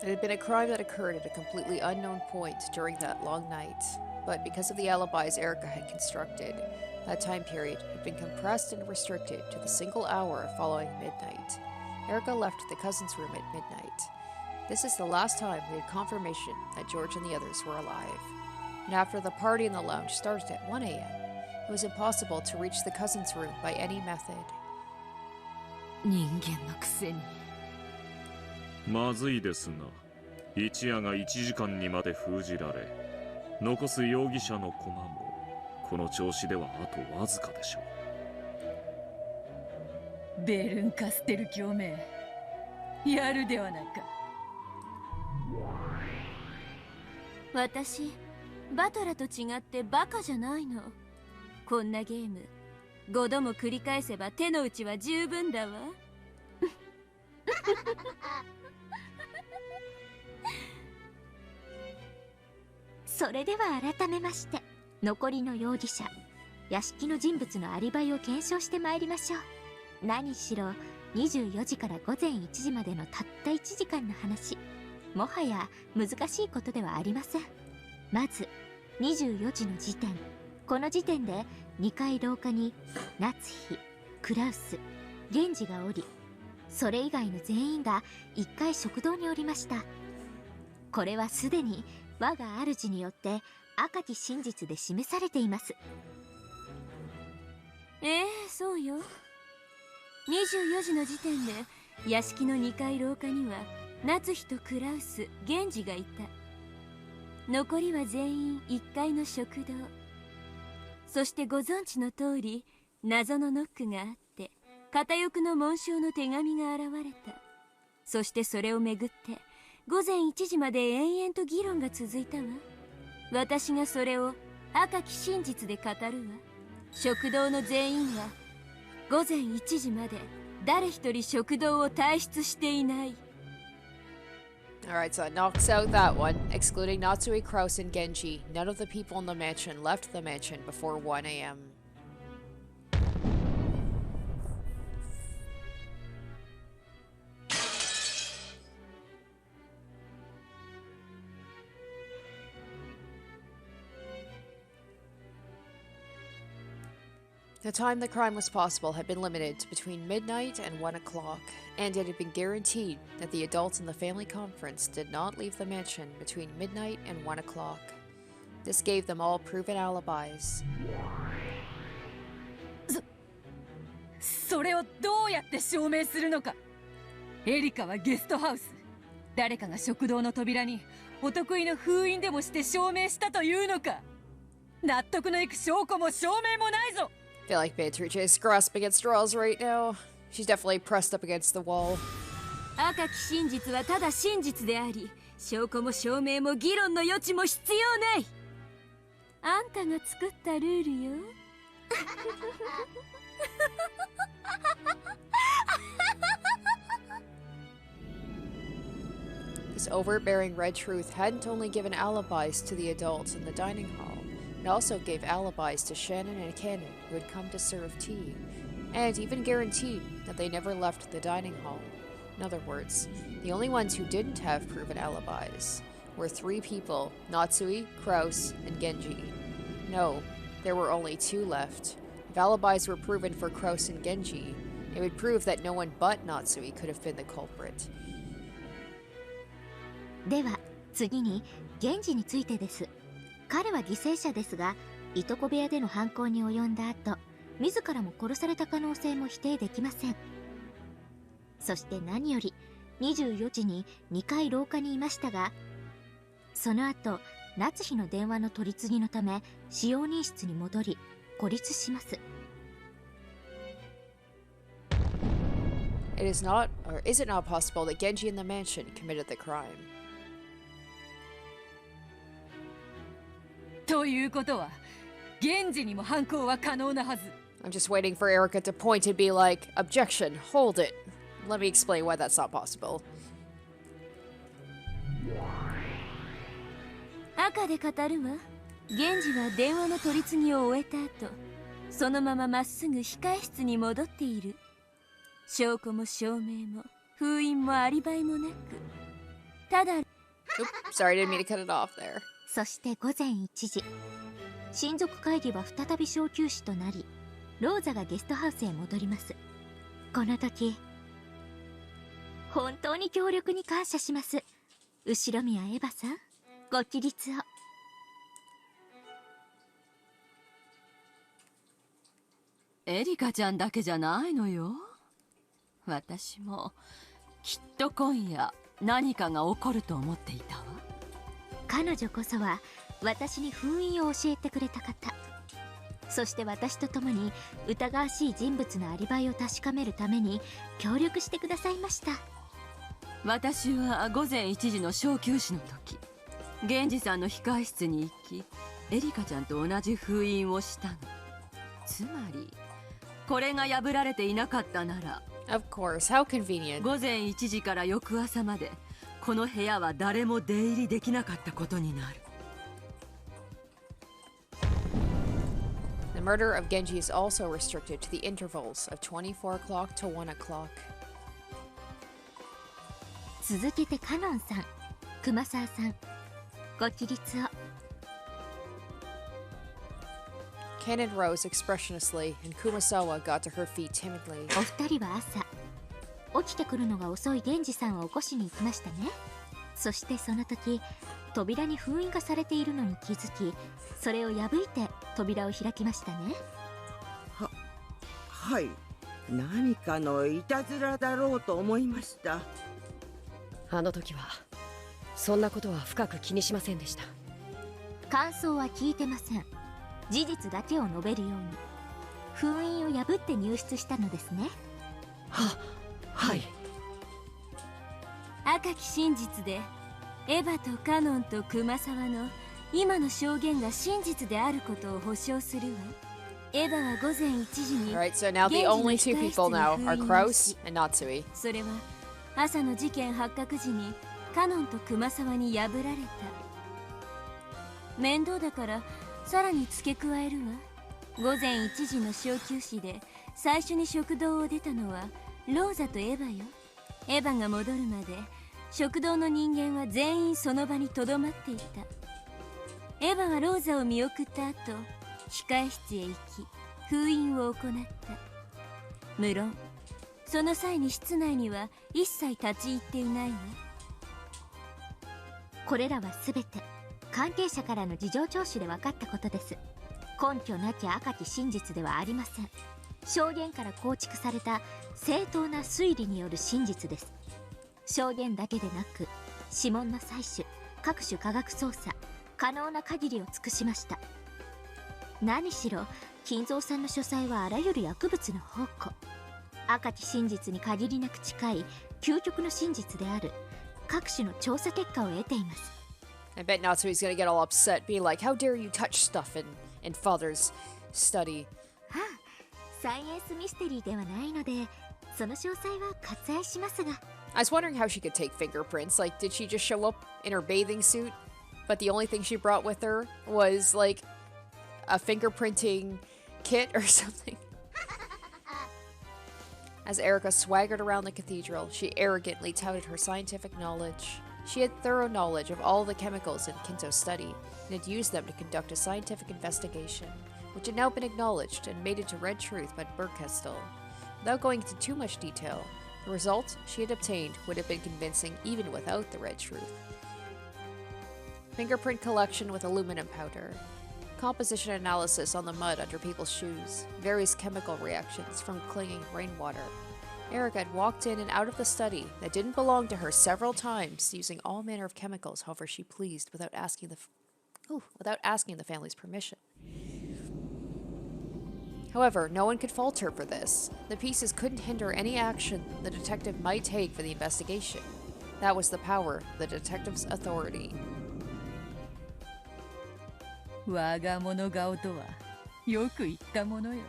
It had been a crime that occurred at a completely unknown point during that long night, but because of the alibis Erica had constructed, that time period had been compressed and restricted to the single hour following midnight. Erica left the cousin's room at midnight. This is the last time we had confirmation that George and the others were alive. And after the party in the lounge started at 1 a.m., it was impossible to reach the cousin's room by any method. 人間のくせに。まずいですな。一夜が1時間にまで封じられ、残す容疑者の駒もこの調子ではあとわずかでしょう。ベルンカステル共鳴、やるではないか。私、バトラと違ってバカじゃないの。こんなゲーム5度も繰り返せば手の内は十分だわ。それでは改めまして、残りの容疑者、屋敷の人物のアリバイを検証してまいりましょう。何しろ24時から午前1時までのたった1時間の話、もはや難しいことではありません。まず24時の時点、この時点で2階廊下に夏日、クラウス、源氏がおり、それ以外の全員が1階食堂におりました。これはすでに我が主によって赤き真実で示されています。そうよ。24時の時点で屋敷の2階廊下には夏日とクラウス、源氏がいた。残りは全員1階の食堂。そしてご存知の通り、謎のノックがあって片翼の紋章の手紙が現れた。そしてそれをめぐって午前1時まで延々と議論が続いたわ。私がそれを赤き真実で語るわ。食堂の全員は午前1時まで誰一人食堂を退出していない。Alright, so that knocks out that one. Excluding Natsui, Kraus, and Genji, none of the people in the mansion left the mansion before 1 a.m. The time the crime was possible had been limited to between midnight and 1 o'clock, and it had been guaranteed that the adults in the family conference did not leave the mansion between midnight and 1 o'clock. This gave them all proven alibis. それをどうやって証明するのか。エリカはゲストハウス、誰かが食堂の扉にお得意の封印でもして証明したというのか。納得のいく証拠も証明もないぞ。I feel like Beatrice is grasping at straws right now. She's definitely pressed up against the wall. 赤き真実はただ真実であり、証拠も証明も議論の余地も必要ない。あんたが作ったルールよ。This overbearing red truth hadn't only given alibis to the adults in the dining hall, it also gave alibis to Shannon and Cannon, who had come to serve tea, and even guaranteed that they never left the dining hall. In other words, the only ones who didn't have proven alibis were 3 people, Natsui, Kraus, and Genji. No, there were only 2 left. If alibis were proven for Kraus and Genji, it would prove that no one but Natsui could have been the culprit. では次に源氏についてです。彼は犠牲者ですが、いとこ部屋での犯行に及んだ後、自らも殺された可能性も否定できません。そして何より24時に2階廊下にいましたが、その後夏日の電話の取り次ぎのため使用人室に戻り孤立します。It is not, or is it not possible that Genji in the mansion committed the crime? ということは、源氏にも犯行は可能なはず。I'm just waiting for Erica to point and be like, objection, hold it. Let me explain why that's not possible. 赤で語るわ。源氏は電話の取り次ぎを終えた後、そのまままっすぐ控え室に戻っている。証拠も証明も封印もアリバイもなく、ただ。Oop, sorry, I didn't mean to cut it off there. そして午前1時、親族会議は再び小休止となり、ローザがゲストハウスへ戻ります。この時、本当に協力に感謝します。後宮エヴァさん、ご起立を。エリカちゃんだけじゃないのよ。私もきっと今夜何かが起こると思っていたわ。彼女こそは私に封印を教えてくれた方。そして私と共に疑わしい人物のアリバイを確かめるために協力してくださいました。私は午前1時の小休止の時、源氏さんの控え室に行き、エリカちゃんと同じ封印をしたの。つまりこれが破られていなかったなら、 Of course, how convenient. 午前1時から翌朝までこの部屋は誰も出入りできなかったことになる。The murder of Genji is also restricted to the intervals of 24 o'clock to 1 o'clock. 続けてカノンさん、熊沢さん、ご起立を。Kanon rose expressionlessly, and Kumasawa got to her feet timidly. お二人は朝、起きてくるのが遅い源氏さんを起こしに行きましたね。そしてその時、扉に封印がされているのに気づき、それを破いて扉を開きましたね。はい、何かのいたずらだろうと思いました。あの時はそんなことは深く気にしませんでした。感想は聞いてません。事実だけを述べるように。封印を破って入室したのですね。はい。赤き真実でエヴァとカノンと熊沢の今の証言が真実であることを保証するわ。エヴァは午前1時に Alright, so now the only two people now are Kraus and Natsui. それは朝の事件発覚時にカノンと熊沢に破られた。面倒だからさらに付け加えるわ。午前1時の小休止で最初に食堂を出たのはローザとエヴァよ。エヴァが戻るまで食堂の人間は全員その場にとどまっていた。エヴァはローザを見送った後、控え室へ行き封印を行った。無論その際に室内には一切立ち入っていないわ。これらは全て関係者からの事情聴取で分かったことです。根拠なき赤き真実ではありません。証言から構築された正当な推理による真実です。証言だけでなく指紋の採取、各種科学捜査、可能な限りを尽くしました。何しろ金蔵さんの書斎はあらゆる薬物の宝庫。赤き真実に限りなく近い究極の真実である各種の調査結果を得ています。I bet Natsui's gonna get all upset, being like, how dare you touch stuff in father's study. はあ、サイエンスミステリーではないので、その詳細は割愛しますが。I was wondering how she could take fingerprints. Like, did she just show up in her bathing suit, but the only thing she brought with her was, like, a fingerprinting kit or something? As Erica swaggered around the cathedral, she arrogantly touted her scientific knowledge. She had thorough knowledge of all the chemicals in Kinto's study, and had used them to conduct a scientific investigation, which had now been acknowledged and made into red truth by Berkestel. Without going into too much detail, the result she had obtained would have been convincing even without the red truth. Fingerprint collection with aluminum powder, composition analysis on the mud under people's shoes, various chemical reactions from clinging rainwater. Erica had walked in and out of the study that didn't belong to her several times, using all manner of chemicals however she pleased without asking the family's permission. However, no one could fault her for this. The pieces couldn't hinder any action the detective might take for the investigation. That was the power of the detective's authority. 我が物顔とはよく言ったものよ。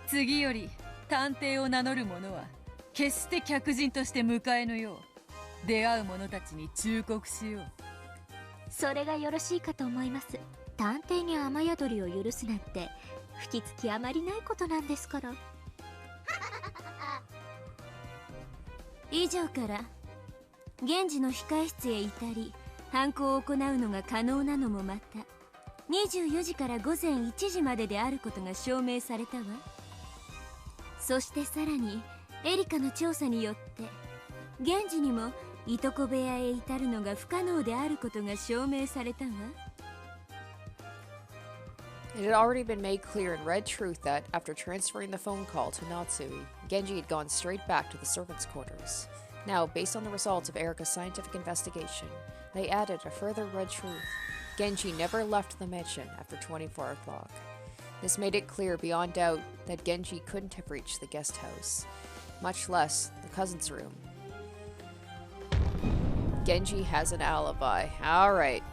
次より探偵を名乗る者は決して客人として迎えぬよう出会う者たちに忠告しよう。それがよろしいかと思います。探偵に雨宿りを許すなんて吹きつきあまりないことなんですから。以上から源氏の控え室へ至り犯行を行うのが可能なのもまた24時から午前1時までであることが証明されたわ。そしてさらにエリカの調査によって源氏にもいとこ部屋へ至るのが不可能であることが証明されたわ。It had already been made clear in Red Truth that, after transferring the phone call to Natsui, Genji had gone straight back to the servants' quarters. Now, based on the results of Erika's scientific investigation, they added a further Red Truth. Genji never left the mansion after 24 o'clock. This made it clear beyond doubt that Genji couldn't have reached the guest house, much less the cousin's room. Genji has an alibi. Alright.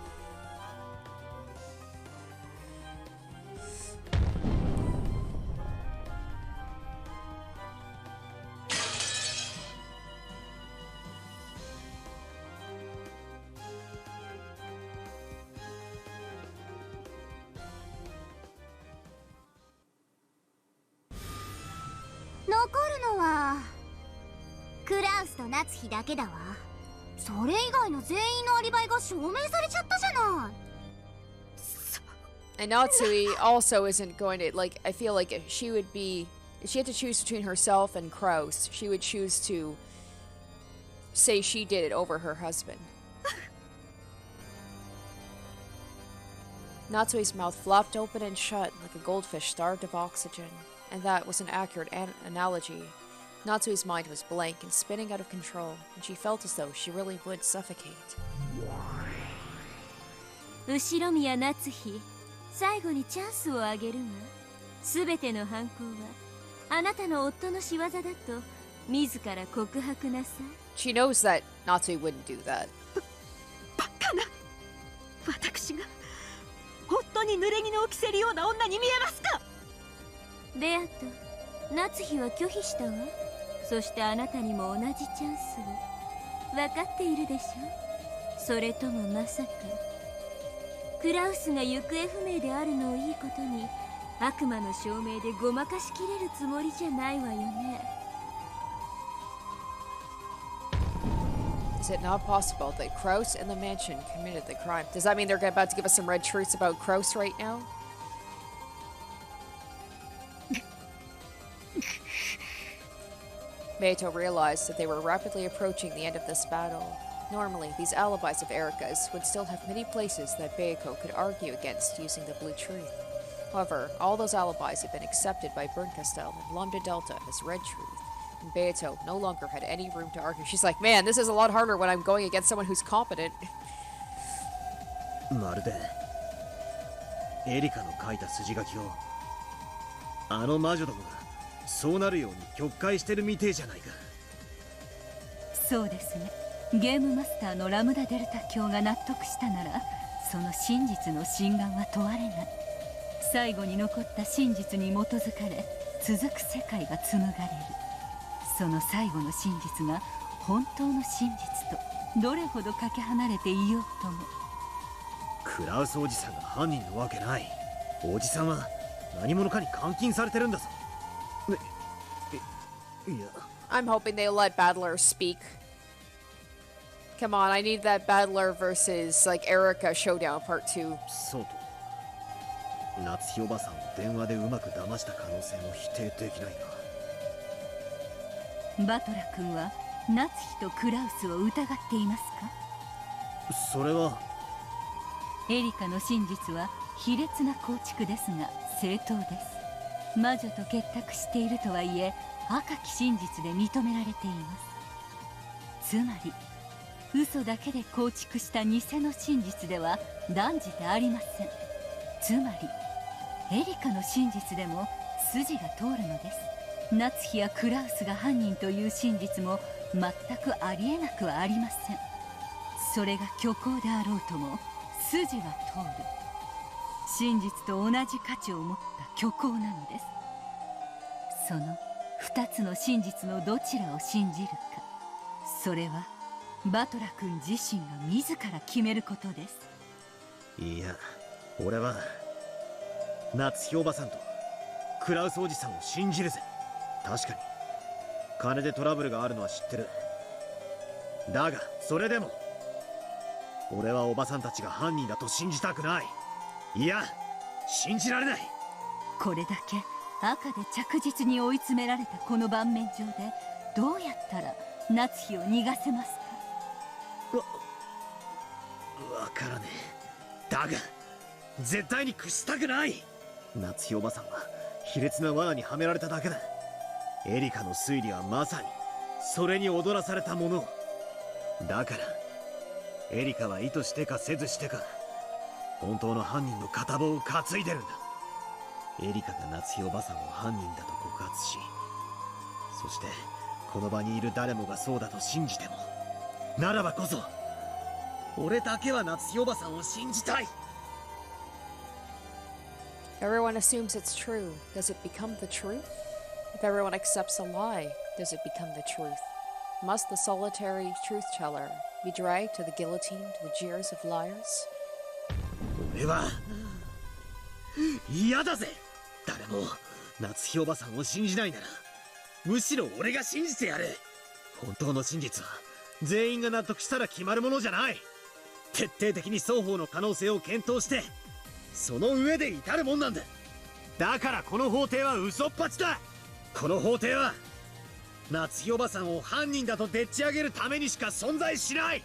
Natsuhi だけだわ。それ以外の全員のアリバイが証明されちゃったじゃない。And Natsui also isn't going to, like, I feel like if she would be, if she had to choose between herself and Kraus, she would choose to say she did it over her husband. Natsui's mouth flopped open and shut like a goldfish starved of oxygen, and that was an accurate analogy. Natsui's mind was blank and spinning out of control, and she felt as though she really would suffocate. 後宮夏日、最後にチャンスをあげるわ。すべての犯行はあなたの夫の仕業だと自ら告白なさい。She knows that Natsui wouldn't do that. バカな。私が夫に濡れ衣を着せるような女に見えますか。ベアと夏日は拒否したわ。そしてあなたにも同じチャンスを分かっているでしょ。それともまさかクラウスが行方不明であるのをいいことに悪魔の証明でごまかしきれるつもりじゃないわよね。 Is it not possible that Kraus and the mansion committed the crime? Does that mean they're about to give us some red truths about Kraus right now? Beato realized that they were rapidly approaching the end of this battle. Normally, these alibis of Erika's would still have many places that Beiko could argue against using the blue truth. However, all those alibis had been accepted by Bernkastel and Lambda Delta as red truth, and Beato no longer had any room to argue. She's like, man, this is a lot harder when I'm going against someone who's competent. まるでエリカの書いた筋書きをあの魔女どもがそうなるように曲解してるみてえじゃないか。そうですね。ゲームマスターのラムダデルタ教が納得したならその真実の真贋は問われない。最後に残った真実に基づかれ続く世界が紡がれる。その最後の真実が本当の真実とどれほどかけ離れていようとも。クラウスおじさんが犯人のわけない。おじさんは何者かに監禁されてるんだぞ。I'm hoping they let Battler speak. Come on, I need that Battler versus like Erika showdown part 2. そうと。夏日おばさんを電話でうまく騙した可能性も否定できないな。バトラ君は夏日とクラウスを疑っていますか。それはエリカの真実は卑劣な構築ですが正当です。魔女と結託しているとはいえ赤き真実で認められています。つまり嘘だけで構築した偽の真実では断じてありません。つまりエリカの真実でも筋が通るのです。夏日やクラウスが犯人という真実も全くありえなくはありません。それが虚構であろうとも筋は通る。真実と同じ価値を持った虚構なのです。その2つの真実のどちらを信じるか、それはバトラ君自身が自ら決めることです。いや、俺は夏日おばさんとクラウスおじさんを信じるぜ。確かに金でトラブルがあるのは知ってる。だがそれでも俺はおばさんたちが犯人だと信じたくない。いや、信じられない。これだけ赤で着実に追い詰められたこの盤面上でどうやったら夏日を逃がせますか。わからねえ。だが絶対に屈したくない。夏日おばさんは卑劣な罠にはめられただけだ。エリカの推理はまさにそれに踊らされたものだから、エリカは意図してかせずしてか本当の犯人の片棒を担いでるんだ。エリカが夏日おばさんを犯人だと告発し、そしてこの場にいる誰もがそうだと信じても、ならばこそ俺だけは夏日おばさんを信じたい。 Everyone assumes it's true. Does it become the truth? If everyone accepts a lie, does it become the truth? Must the solitary truth teller be dragged to the guillotine to the jeers of liars? 俺は嫌だぜ。誰も夏日おばさんを信じないなら、むしろ俺が信じてやる。本当の真実は全員が納得したら決まるものじゃない。徹底的に双方の可能性を検討して、その上で至るもんなんだ。だからこの法廷は嘘っぱちだ。この法廷は夏日おばさんを犯人だとでっち上げるためにしか存在しない。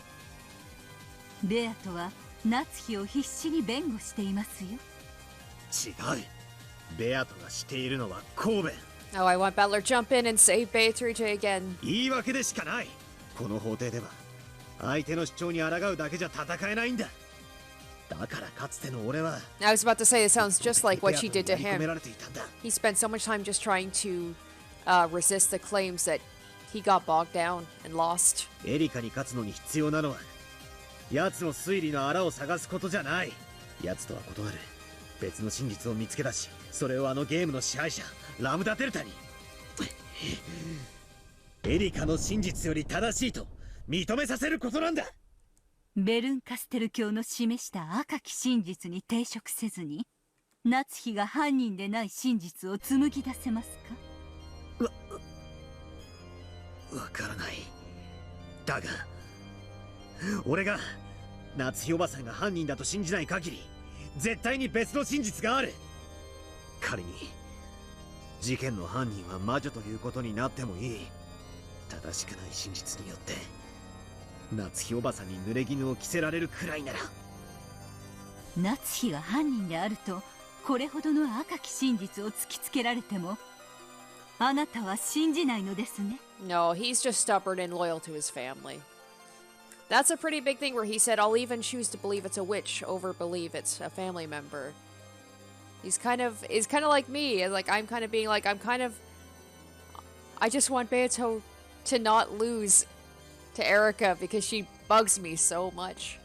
ベアとは夏日を必死に弁護していますよ。違う。ベアトがしているのは神戸。Oh, I want Butler jump in and save Beatrice again. 言い訳でしかない。この法廷では相手の主張に抗うだけじゃ戦えないんだ。だからかつての俺は I was about to say, it sounds just like what she did to him. He spent so much time just trying to resist the claims that he got bogged down and lost. エリカに勝つのに必要なのは奴の推理のあらを探すことじゃない。奴とは異なる別の真実を見つけ出し、それをあのゲームの支配者ラムダデルタにエリカの真実より正しいと認めさせることなんだ。ベルンカステル教の示した赤き真実に抵触せずに、夏日が犯人でない真実を紡ぎ出せますか。わからない。だが俺が夏日おばさんが犯人だと信じない限り、絶対に別の真実がある。仮に事件の犯人は魔女ということになってもいい。正しくない真実によって夏日おばさんに濡れ衣を着せられるくらいなら。夏日が犯人であるとこれほどの赤き真実を突きつけられても、あなたは信じないのですね。 No, he's just stubborn and loyal to his family. That's a pretty big thing where he said, I'll even choose to believe it's a witch over believe it's a family member. He's kind of like me. Like, I'm kind of being like, I just want Beato to not lose to Erica because she bugs me so much.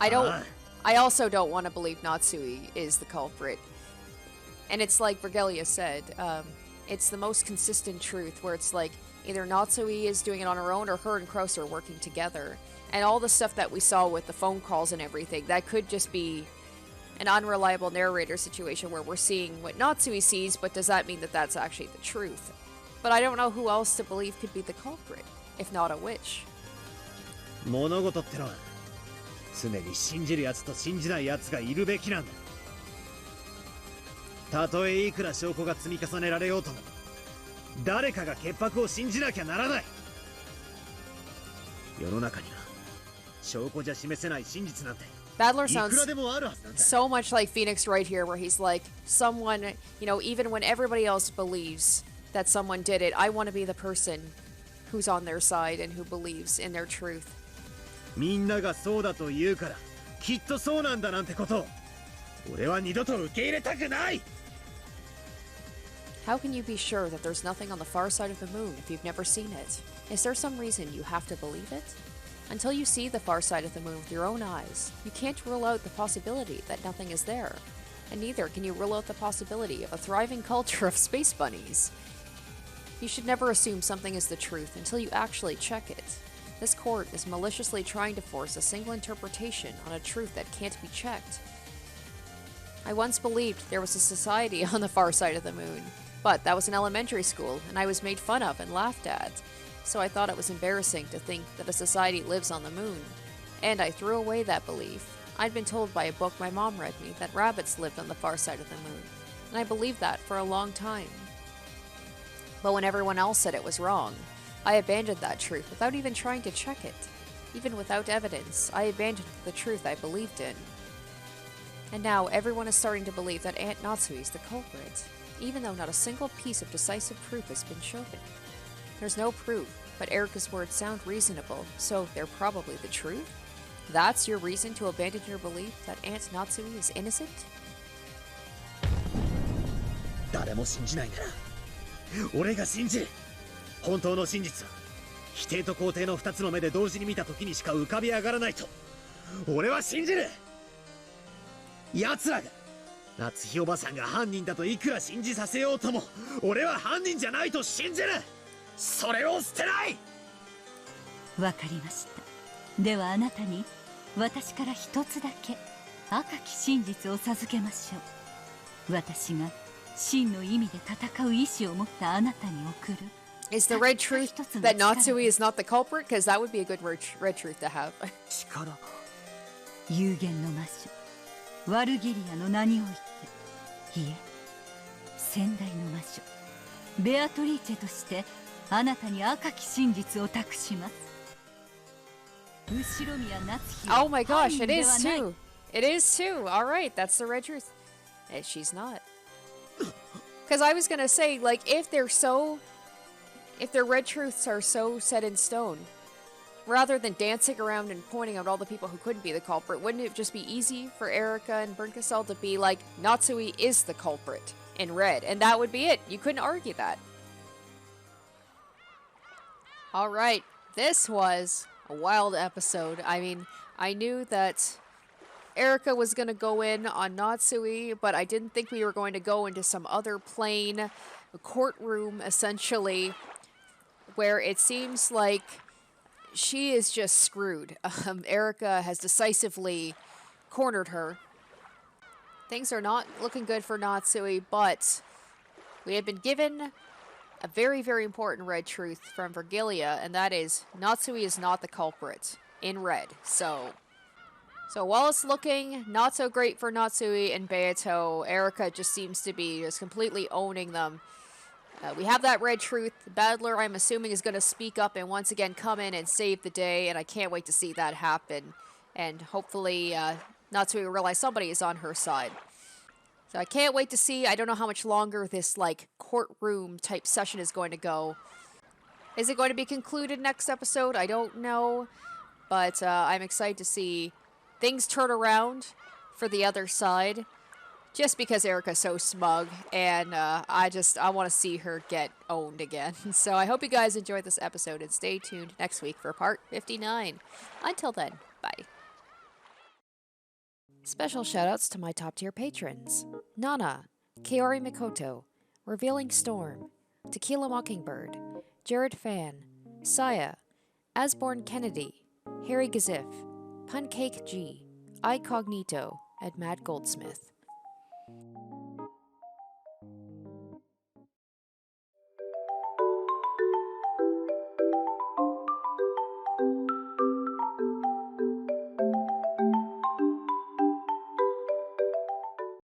I also don't want to believe Natsui is the culprit. And it's like Vergelia said, it's the most consistent truth where it's like either Natsui is doing it on her own or her and Kraus are working together. And all the stuff that we saw with the phone calls and everything, that could just be an unreliable narrator situation where we're seeing what Natsui sees, but does that mean that that's actually the truth? But I don't know who else to believe could be the culprit, if not a witch. 物事ってのは常に信じるやつと信じないやつがいるべきなんだ。たとえいくら証拠が積み重ねられようとも、誰かが潔白を信じなきゃならない。世の中には証拠じゃ示せない真実なんて Badler sounds so much like Phoenix right here, where he's like, someone, you know, even when everybody else believes that someone did it, I want to be the person who's on their side and who believes in their truth. みんながそうだと言うからきっとそうなんだなんてことを俺は二度と受け入れたくない。 How can you be sure that there's nothing on the far side of the moon if you've never seen it? Is there some reason you have to believe it? Until you see the far side of the moon with your own eyes, you can't rule out the possibility that nothing is there. And neither can you rule out the possibility of a thriving culture of space bunnies. You should never assume something is the truth until you actually check it. This court is maliciously trying to force a single interpretation on a truth that can't be checked. I once believed there was a society on the far side of the moon, but that was in elementary school, and I was made fun of and laughed at, so I thought it was embarrassing to think that a society lives on the moon, and I threw away that belief. I'd been told by a book my mom read me that rabbits lived on the far side of the moon, and I believed that for a long time. But when everyone else said it was wrong, I abandoned that truth without even trying to check it. Even without evidence, I abandoned the truth I believed in. And now everyone is starting to believe that Aunt Natsui is the culprit, even though not a single piece of decisive proof has been shown. There's no proof, but Erika's words sound reasonable, so they're probably the truth? That's your reason to abandon your belief that Aunt Natsui is innocent? 誰も信じないなら俺が信じる。本当の真実は否定と肯定の2つの目で同時に見た時にしか浮かび上がらないと俺は信じる。奴らが夏日おばさんが犯人だといくら信じさせようとも俺は犯人じゃないと信じる。それを捨てない。わかりました。ではあなたに私から一つだけ赤き真実を授けましょう。私が真の意味で戦う意志を持ったあなたに送る。Is the red truth that Natsui is not the culprit? Because that would be a good red truth to have. 力有限の魔女ワルギリアの名において、いえ先代の魔女ベアトリーチェとしてあなたに赤き真実を託します。後宮夏日 Oh my gosh, it is too. It is too. All right, that's the red truth. And she's not. Because I was gonna say, like, if their red truths are so set in stone, rather than dancing around and pointing out all the people who couldn't be the culprit, wouldn't it just be easy for Erika and Brinkasel to be like, Natsui is the culprit in red, and that would be it. You couldn't argue that. All right, this was a wild episode. I mean, I knew that Erika was going to go in on Natsui, but I didn't think we were going to go into some other plane, a courtroom, essentially, where it seems like she is just screwed. Erika has decisively cornered her. Things are not looking good for Natsui, but we have been given a very, very important red truth from Vergilia, and that is Natsui is not the culprit in red. So while it's looking not so great for Natsui and Beato, Erika just seems to be just completely owning them. We have that red truth. The Battler, I'm assuming, is going to speak up and once again come in and save the day, and I can't wait to see that happen. And hopefully Natsui will realize somebody is on her side. So I can't wait to see. I don't know how much longer this, like, courtroom type session is going to go. Is it going to be concluded next episode? I don't know. But I'm excited to see things turn around for the other side. Just because Erika's so smug, and I want to see her get owned again. So I hope you guys enjoyed this episode, and stay tuned next week for part 59. Until then, bye. Special shoutouts to my top tier patrons: Nana, Kaori Mikoto, Revealing Storm, Tequila Mockingbird, Jared Fan, Saya, Asborn Kennedy, Harry Gazif, Pancake G, iCognito, and Matt Goldsmith.